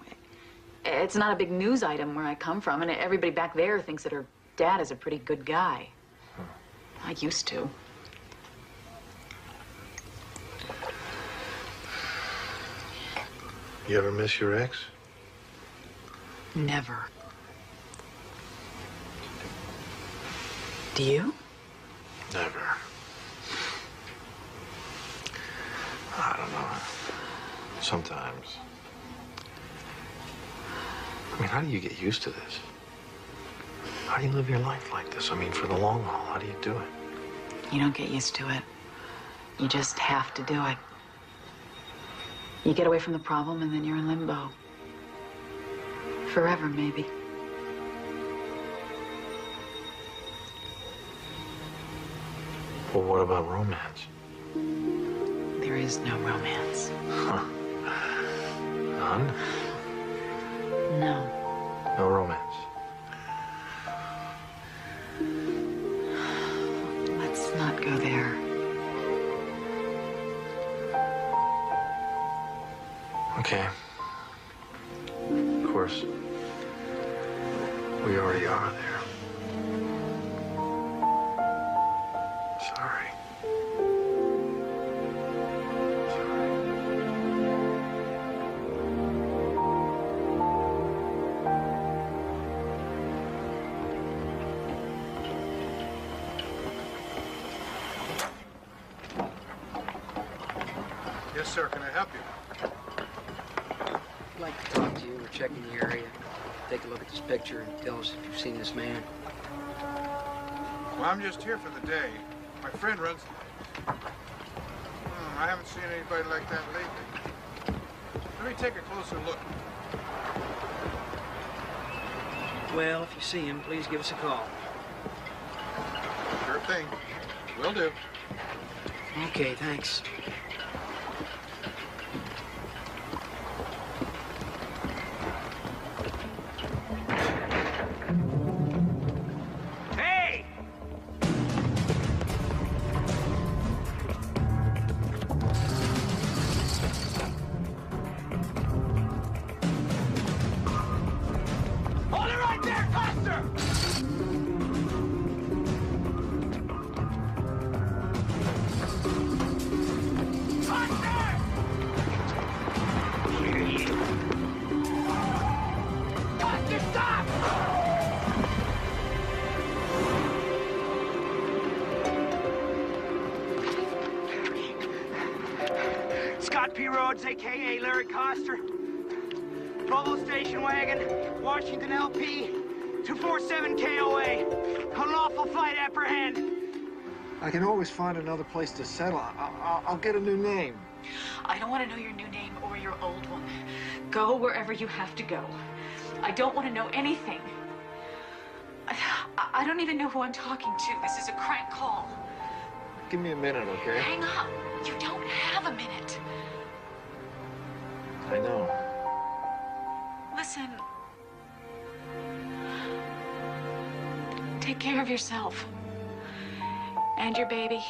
It's not a big news item where I come from, and everybody back there thinks that her dad is a pretty good guy. I used to. You ever miss your ex? Never. Do you? Never. I don't know. Sometimes. I mean, how do you get used to this? How do you live your life like this? I mean, for the long haul, how do you do it? You don't get used to it. You just have to do it. You get away from the problem, and then you're in limbo. Forever, maybe. Well, what about romance? There is no romance. Huh. None? No. No romance. Let's not go there. Okay. Of course. We already are there. Sorry. Yes, sir. Can I help you? I'd like to talk to you. We're checking the area. Take a look at this picture and tell us if you've seen this man. Well, I'm just here for the day. My friend runs the place. I haven't seen anybody like that lately. Let me take a closer look. Well, if you see him, please give us a call. Sure thing. Will do. Okay, thanks. Crossroads, a.k.a. Larry Coster. Volvo station wagon, Washington LP, 247 KOA. Unlawful flight apprehend. I can always find another place to settle. I'll get a new name. I don't want to know your new name or your old one. Go wherever you have to go. I don't want to know anything. I don't even know who I'm talking to. This is a crank call. Give me a minute, okay? Hang up. You don't have a minute. I know. Listen. Take care of yourself. And your baby.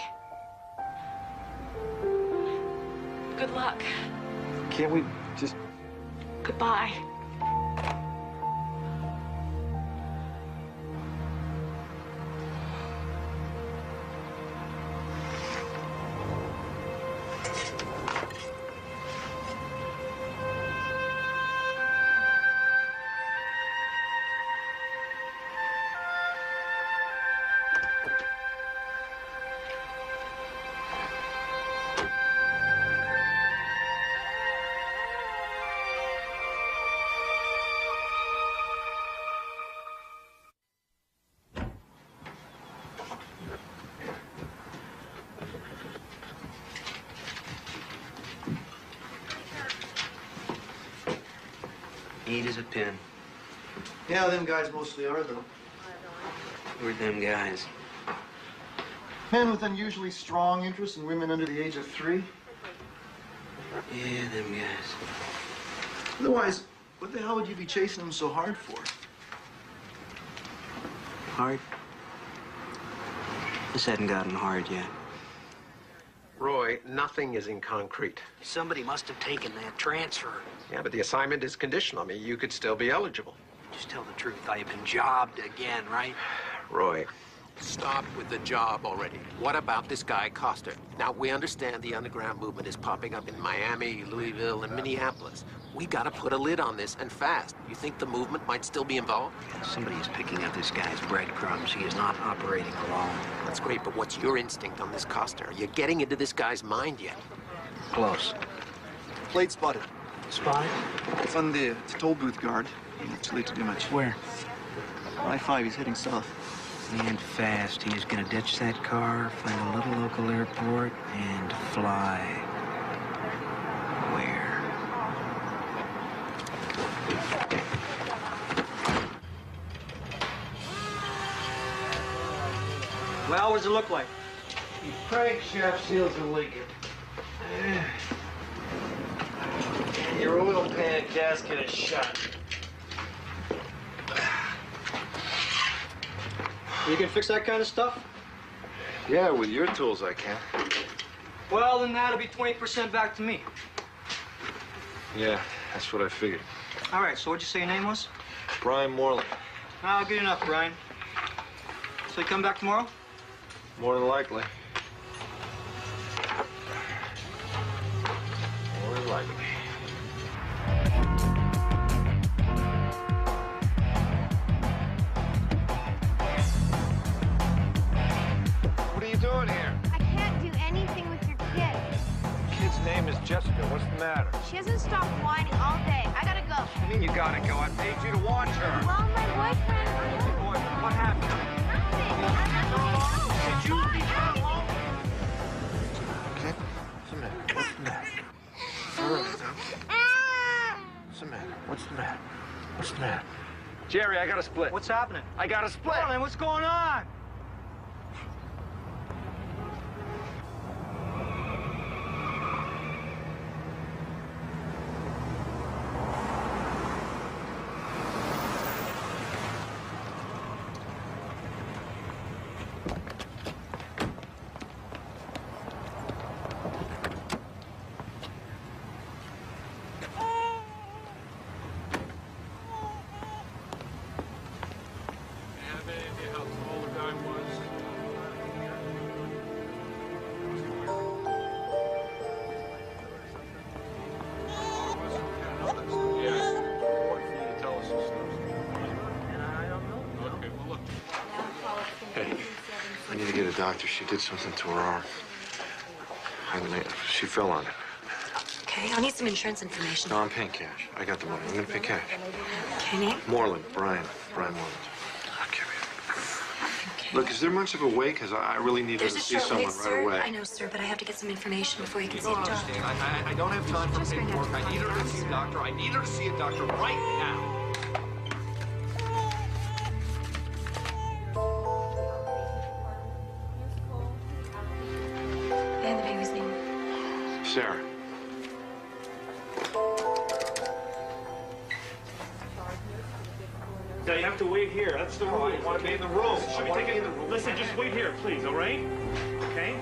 Good luck. Can't we just... Goodbye. Neat as a pin. Yeah, them guys mostly are, though. Who are them guys? Men with unusually strong interest in women under the age of 3. Yeah, them guys. Otherwise, what the hell would you be chasing them so hard for? Hard? This hadn't gotten hard yet. Roy, nothing is in concrete. Somebody must have taken that transfer. Yeah, but the assignment is conditional. I mean, you could still be eligible. Just tell the truth. I've been jobbed again, right? Roy, stop with the job already. What about this guy, Coster? Now, we understand the underground movement is popping up in Miami, Louisville, and Minneapolis. We gotta put a lid on this, and fast. You think the movement might still be involved? Somebody is picking up this guy's breadcrumbs. He is not operating alone. That's great, but what's your instinct on this Coster? Are you getting into this guy's mind yet? Close. Plate spotted. Spotted? It's on the toll booth guard. It's late to do much. Where? I-5, he's heading south. And fast. He is going to ditch that car, find a little local airport, and fly. Where? Well, what does it look like? The crankshaft seals are leaking. Your oil pan gasket is shot. You can fix that kind of stuff? Yeah, with your tools I can. Well, then that'll be 20% back to me. Yeah, that's what I figured. All right, so what'd you say your name was? Brian Morley. Ah, good enough, Brian. So you come back tomorrow? More than likely. More than likely. What are you doing here? I can't do anything with your kid. The kid's name is Jessica. What's the matter? She hasn't stopped whining all day. I gotta go. What do you mean you gotta go? I paid you to watch her. Well, my boyfriend... What happened? Did you leave her alone? Okay. What's the matter? What's the matter? All right, what's the matter? What's the matter? What's the matter? Jerry, I got a split. What's happening? I got a split. Well, then what's going on? I need to get a doctor. She did something to her arm. She fell on it. Okay, I'll need some insurance information. No, I'm paying cash. I got the money. I'm gonna pay cash. Okay, name? Moreland, Brian Moreland. Look, is there much of a wait? Because I really need to There's a see short someone wait, right sir. away. I know, sir, but I have to get some information before you can see a doctor. I don't have time for paperwork. I need her to see a doctor. I need her to see a doctor right now. And the baby's name? Sarah. No, you have to wait here. That's the rule. I want to be in the room. Should be taking. Listen, just wait here, please. All right? Okay.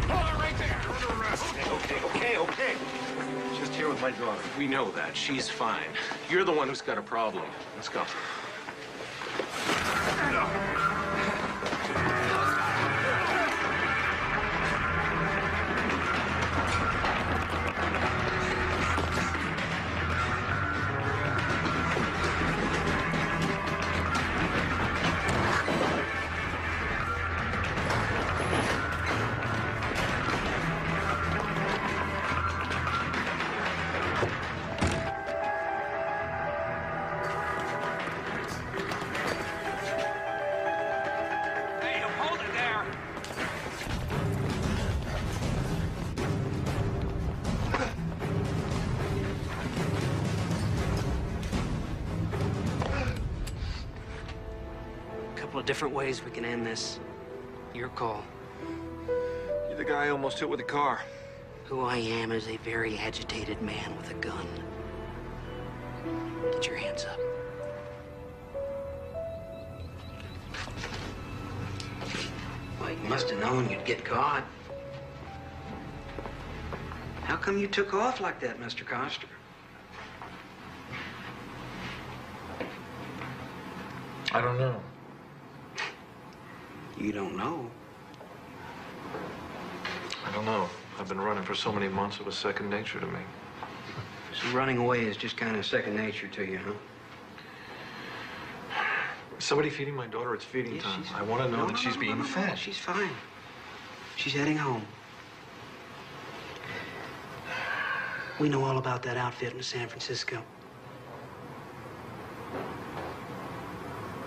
Hold on right there. Under arrest. Okay. Just here with my daughter. We know that. She's fine. You're the one who's got a problem. Let's go. Couple of different ways we can end this. Your call. You're the guy I almost hit with a car. Who I am is a very agitated man with a gun. Get your hands up. Well, you must have known you'd get caught. How come you took off like that, Mr. Coster? I don't know. You don't know. I don't know. I've been running for so many months, it was second nature to me. So running away is just kind of second nature to you, huh? Is somebody feeding my daughter? It's feeding time. I want to know that she's being fed. She's fine. She's heading home. We know all about that outfit in San Francisco.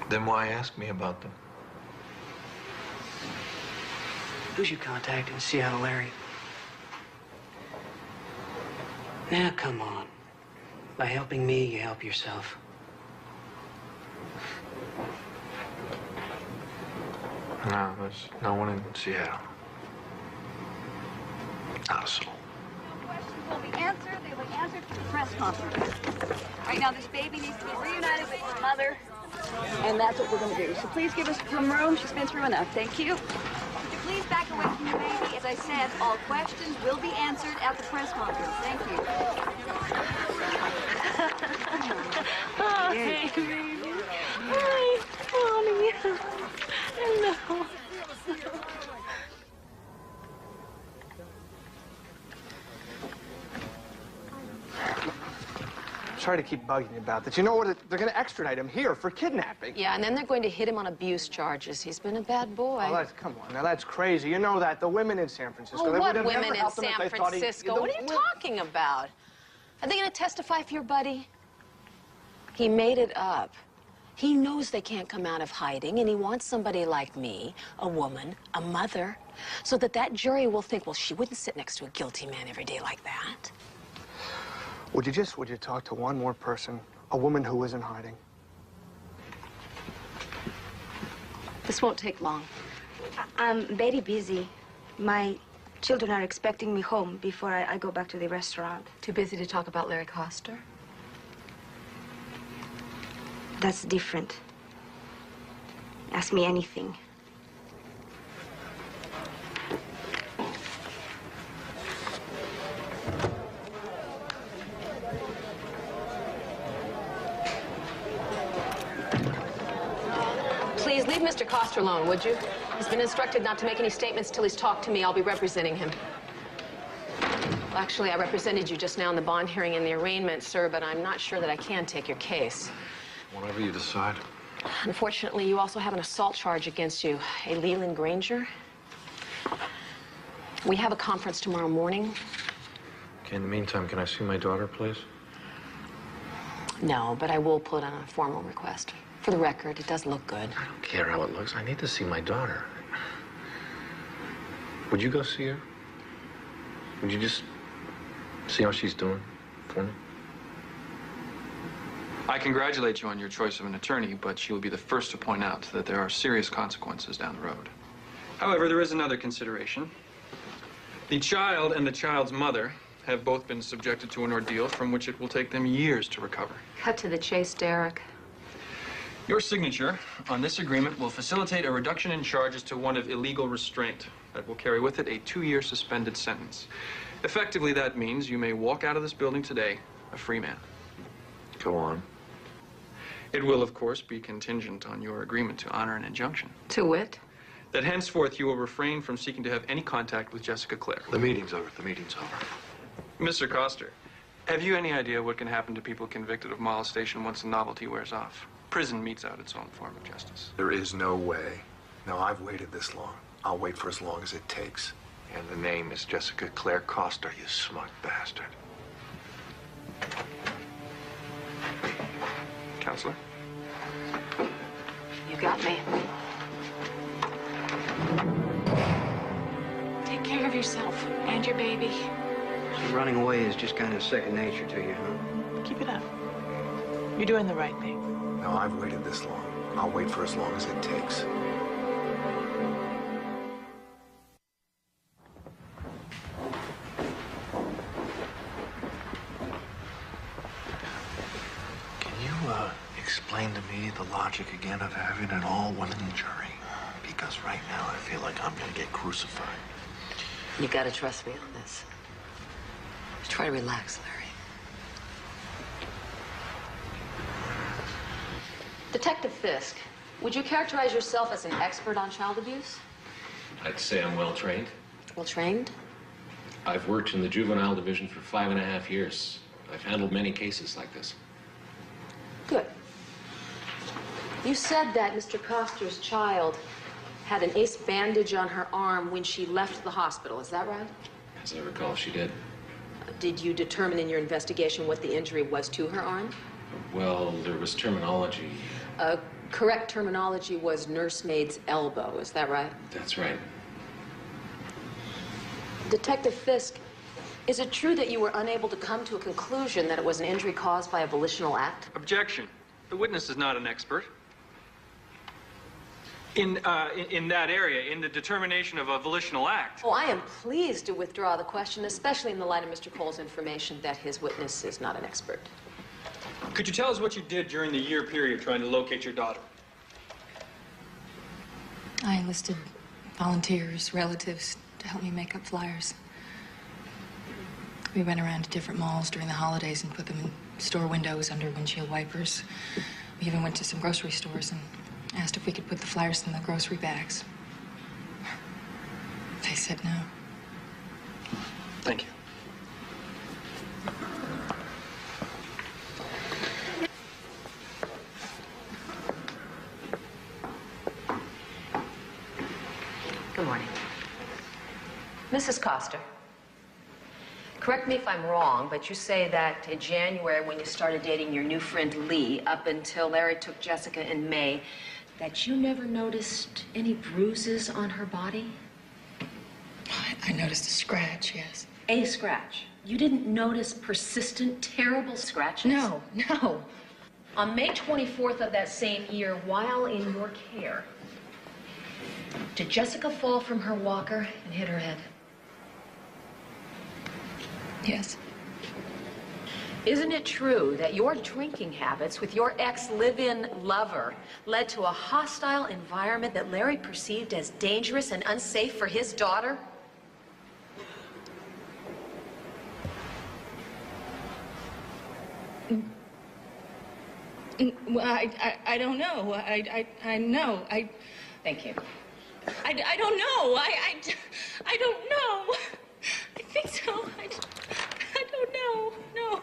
Then why ask me about them? Who's your contact in Seattle, Larry? Now, come on. By helping me, you help yourself. No, there's no one in Seattle. Not a soul. Questions will be answered. They will be answered for the press conference. Right now, this baby needs to be reunited with her mother, and that's what we're going to do. So please give us some room. She's been through enough. Thank you. Would you please back away from the baby? As I said, all questions will be answered at the press conference. Thank you. Oh, hey, baby. Hi, Mommy. Hello. Sorry to keep bugging you about this. You know what? They're going to extradite him here for kidnapping. Yeah, and then they're going to hit him on abuse charges. He's been a bad boy. Oh, come on. Now, that's crazy. You know that. The women in San Francisco. Oh, they what would have women never in helped him San if they thought he- Francisco? the What are you women- talking about? Are they going to testify for your buddy? He made it up. He knows they can't come out of hiding, and he wants somebody like me, a woman, a mother, so that jury will think, well, she wouldn't sit next to a guilty man every day like that. Would you talk to one more person, a woman who is in hiding? This won't take long. I'm very busy. My children are expecting me home before I go back to the restaurant. Too busy to talk about Larry Coster? That's different. Ask me anything. Please leave Mr. Coster alone, would you? He's been instructed not to make any statements till he's talked to me. I'll be representing him. Well, actually, I represented you just now in the bond hearing and the arraignment, sir, but I'm not sure that I can take your case. Whatever you decide. Unfortunately, you also have an assault charge against you, a Leland Granger. We have a conference tomorrow morning. Okay, in the meantime, can I see my daughter, please? No, but I will put on a formal request. For the record, it does look good. I don't care how it looks. I need to see my daughter. Would you go see her? Would you just see how she's doing for me? I congratulate you on your choice of an attorney, but she will be the first to point out that there are serious consequences down the road. However, there is another consideration. The child and the child's mother have both been subjected to an ordeal from which it will take them years to recover. Cut to the chase, Derek. Your signature on this agreement will facilitate a reduction in charges to one of illegal restraint that will carry with it a 2-year suspended sentence. Effectively, that means you may walk out of this building today a free man. Go on. It will, of course, be contingent on your agreement to honor an injunction. To wit? That henceforth you will refrain from seeking to have any contact with Jessica Clare. The meeting's over. The meeting's over. Mr. Coster, have you any idea what can happen to people convicted of molestation once the novelty wears off? Prison metes out its own form of justice. There is no way. No, I've waited this long. I'll wait for as long as it takes. And the name is Jessica Clare Coster, you smug bastard. Counselor? You got me. Take care of yourself and your baby. So running away is just kind of second nature to you, huh? Keep it up. You're doing the right thing. No, I've waited this long. I'll wait for as long as it takes. Can you, explain to me the logic again of having an all-women jury? Because right now I feel like I'm gonna get crucified. You gotta trust me on this. Just try to relax, Larry. Detective Fisk, would you characterize yourself as an expert on child abuse? I'd say I'm well trained. Well trained? I've worked in the juvenile division for 5.5 years. I've handled many cases like this. Good. You said that Mr. Coster's child had an ace bandage on her arm when she left the hospital. Is that right? As I recall, she did. Did you determine in your investigation what the injury was to her arm? Well, there was terminology. Correct terminology was nursemaid's elbow. Is that right? That's right. Detective Fisk, is it true that you were unable to come to a conclusion that it was an injury caused by a volitional act? Objection. The witness is not an expert. In that area, in the determination of a volitional act. Oh, I am pleased to withdraw the question, especially in the light of Mr. Cole's information that his witness is not an expert. Could you tell us what you did during the year period trying to locate your daughter? I enlisted volunteers, relatives, to help me make up flyers. We went around to different malls during the holidays and put them in store windows under windshield wipers. We even went to some grocery stores and asked if we could put the flyers in the grocery bags. They said no. Thank you. Good morning. Mrs. Coster, correct me if I'm wrong, but you say that in January, when you started dating your new friend Lee, up until Larry took Jessica in May, that you never noticed any bruises on her body? I noticed a scratch, yes. A scratch? You didn't notice persistent, terrible scratches? No. On May 24th of that same year, while in your care, did Jessica fall from her walker and hit her head? Yes. Isn't it true that your drinking habits with your ex-live-in lover led to a hostile environment that Larry perceived as dangerous and unsafe for his daughter? Well, I don't know. I know. Thank you. I don't know. I don't know. I think so. I don't know. No.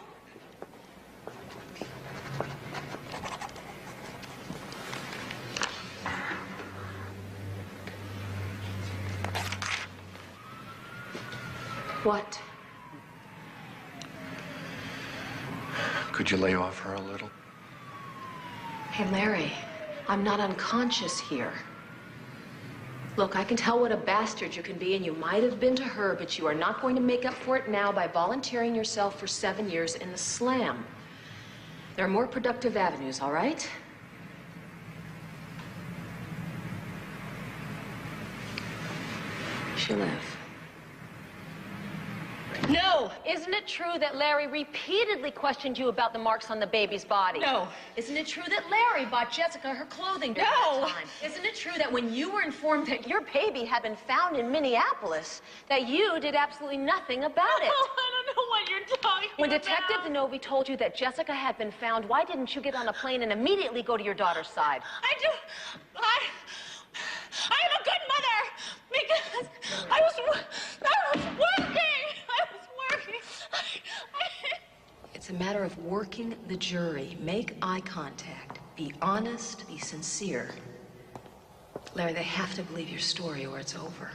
What? Could you lay off her a little? Hey, Larry, I'm not unconscious here. Look, I can tell what a bastard you can be, and you might have been to her, but you are not going to make up for it now by volunteering yourself for 7 years in the slam. There are more productive avenues, all right? She live. No! Isn't it true that Larry repeatedly questioned you about the marks on the baby's body? No. Isn't it true that Larry bought Jessica her clothing during that time? Isn't it true that when you were informed that Your baby had been found in Minneapolis, that you did absolutely nothing about it. Oh, I don't know what you're talking When about. Detective DeNovi told you that Jessica had been found, why didn't you get on a plane and immediately go to your daughter's side? I am a good mother because I was working. It's a matter of working the jury. Make eye contact. Be honest. Be sincere. Larry, they have to believe your story or it's over.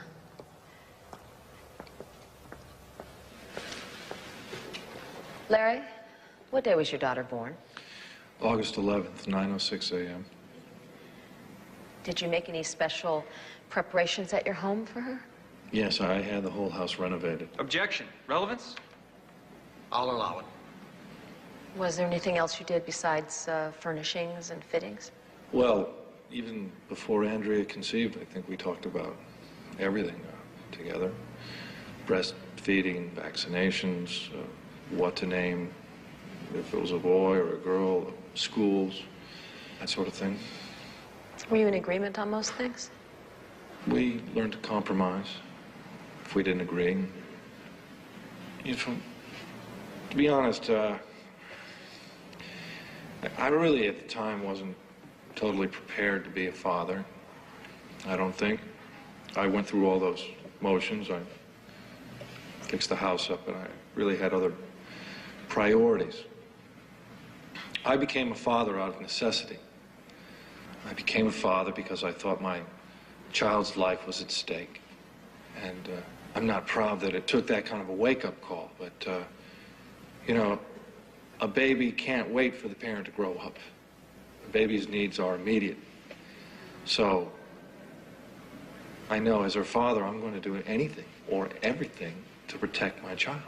Larry, what day was your daughter born? August 11th, 9:06 a.m. Did you make any special preparations at your home for her? Yes, I had the whole house renovated. Objection. Relevance? I'll allow it. Was there anything else you did besides furnishings and fittings? Well, even before Andrea conceived, I think we talked about everything together. Breastfeeding, vaccinations, what to name, if it was a boy or a girl, schools, that sort of thing. Were you in agreement on most things? We learned to compromise if we didn't agree. You know, to be honest, I really at the time wasn't totally prepared to be a father. I don't think. I went through all those motions. I fixed the house up, and I really had other priorities. I became a father out of necessity. I became a father because I thought my child's life was at stake. And I'm not proud that it took that kind of a wake-up call, but, you know, a baby can't wait for the parent to grow up. A baby's needs are immediate. So I know as her father, I'm going to do anything or everything to protect my child.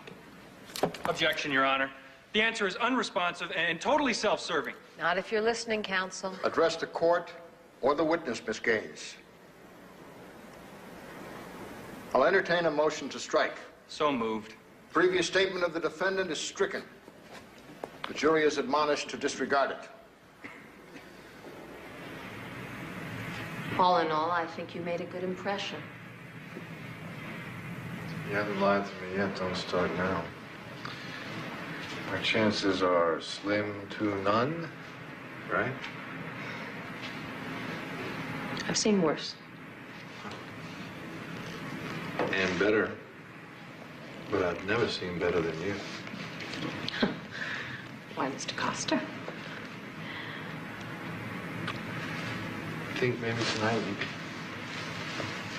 Objection, Your Honor. The answer is unresponsive and totally self-serving. Not if you're listening, counsel. Address the court or the witness, Miss Gaines. I'll entertain a motion to strike. So moved. Previous statement of the defendant is stricken. The jury is admonished to disregard it. All in all, I think you made a good impression. You haven't lied to me yet. Don't start now. Our chances are slim to none, right? I've seen worse. And better. But I've never seen better than you. Why, Mr. Costa? I think maybe tonight we could...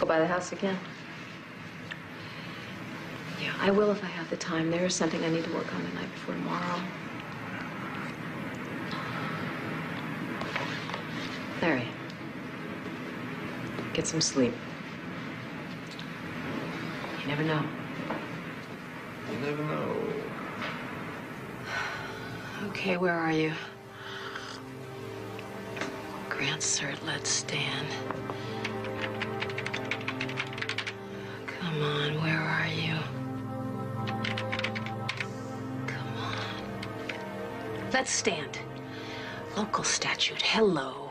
Go by the house again? Yeah, I will if I have the time. There is something I need to work on the night before tomorrow. Larry, get some sleep. You never know. You never know. Okay, where are you? Grant cert, let's stand. Come on, where are you? Come on. Let's stand. Local statute, hello.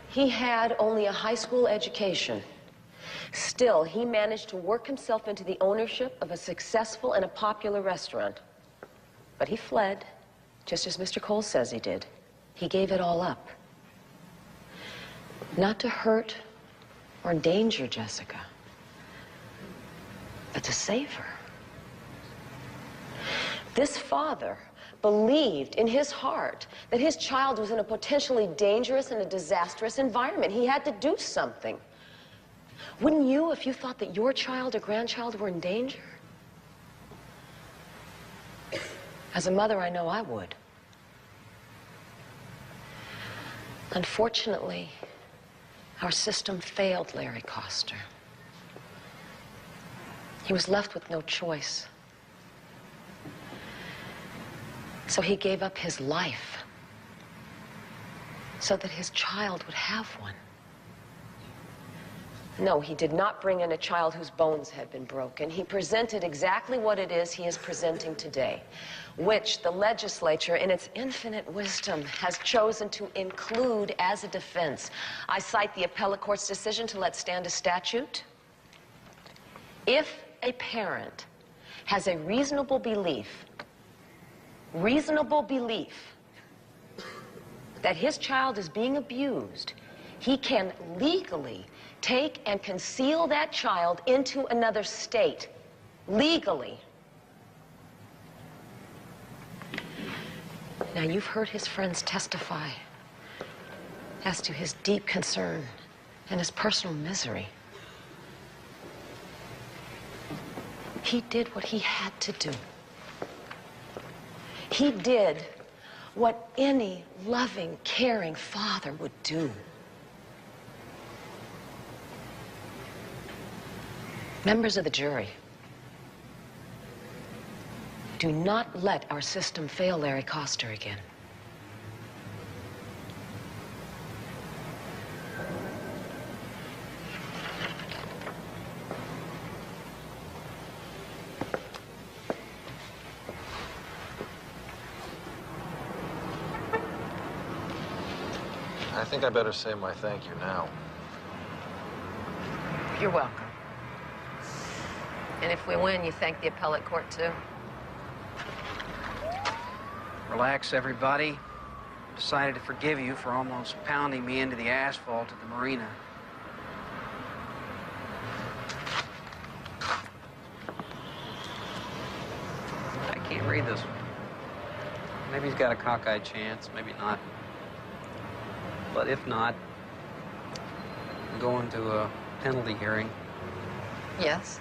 He had only a high school education. Still, he managed to work himself into the ownership of a successful and a popular restaurant. But he fled, just as Mr. Cole says he did. He gave it all up. Not to hurt or endanger Jessica, but to save her. This father believed in his heart that his child was in a potentially dangerous and a disastrous environment. He had to do something. Wouldn't you if you thought that your child or grandchild were in danger? As a mother, I know I would. Unfortunately, our system failed Larry Coster. He was left with no choice. So he gave up his life so that his child would have one. No, he did not bring in a child whose bones had been broken. He presented exactly what it is he is presenting today, which the legislature, in its infinite wisdom, has chosen to include as a defense. I cite the appellate court's decision to let stand a statute. If a parent has a reasonable belief that his child is being abused, he can legally take and conceal that child into another state, legally. Now, you've heard his friends testify as to his deep concern and his personal misery. He did what he had to do. He did what any loving, caring father would do. Members of the jury, do not let our system fail Larry Coster again. I think I better say my thank you now. You're welcome. And if we win, you thank the appellate court, too. Relax, everybody. Decided to forgive you for almost pounding me into the asphalt at the marina. I can't read this one. Maybe he's got a cockeyed chance, maybe not. But if not, I'm going to a penalty hearing. Yes?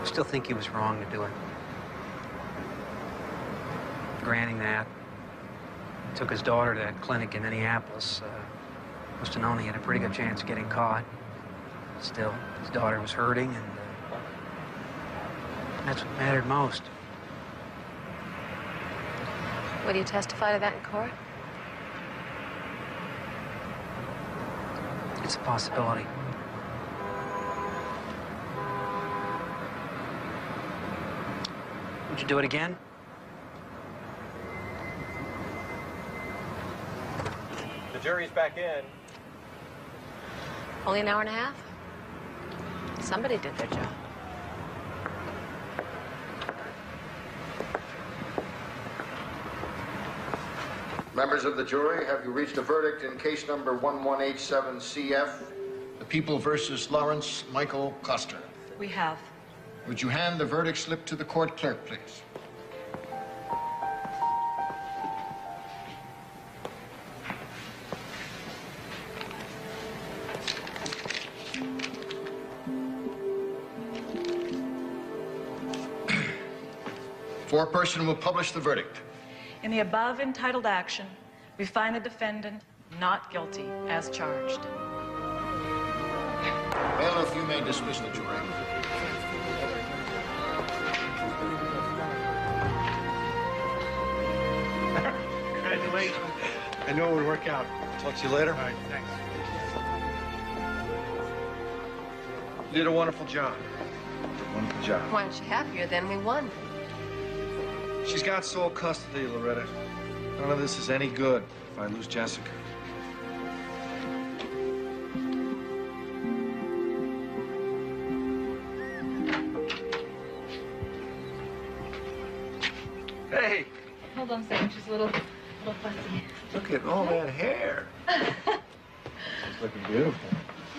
I still think he was wrong to do it. Granting that, he took his daughter to that clinic in Minneapolis. Must have known he had a pretty good chance of getting caught. Still, his daughter was hurting, and that's what mattered most. Will you testify to that in court? It's a possibility. Would you do it again? The jury's back in. Only an hour and a half? Somebody did their job. Members of the jury, have you reached a verdict in case number 1187CF, the People versus Lawrence Michael Coster? We have. Would you hand the verdict slip to the court clerk, please? Foreperson will publish the verdict. In the above entitled action, we find the defendant not guilty as charged. Bailiff, you may dismiss the jury. Congratulations. I knew it would work out. Talk to you later. All right, thanks. You did a wonderful job. Wonderful job. Why aren't you happier then? We won. She's got sole custody, Loretta. None of this is any good if I lose Jessica. Hey, Hold on a second, she's a little fussy. look at all that hair. She's looking beautiful.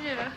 Yeah.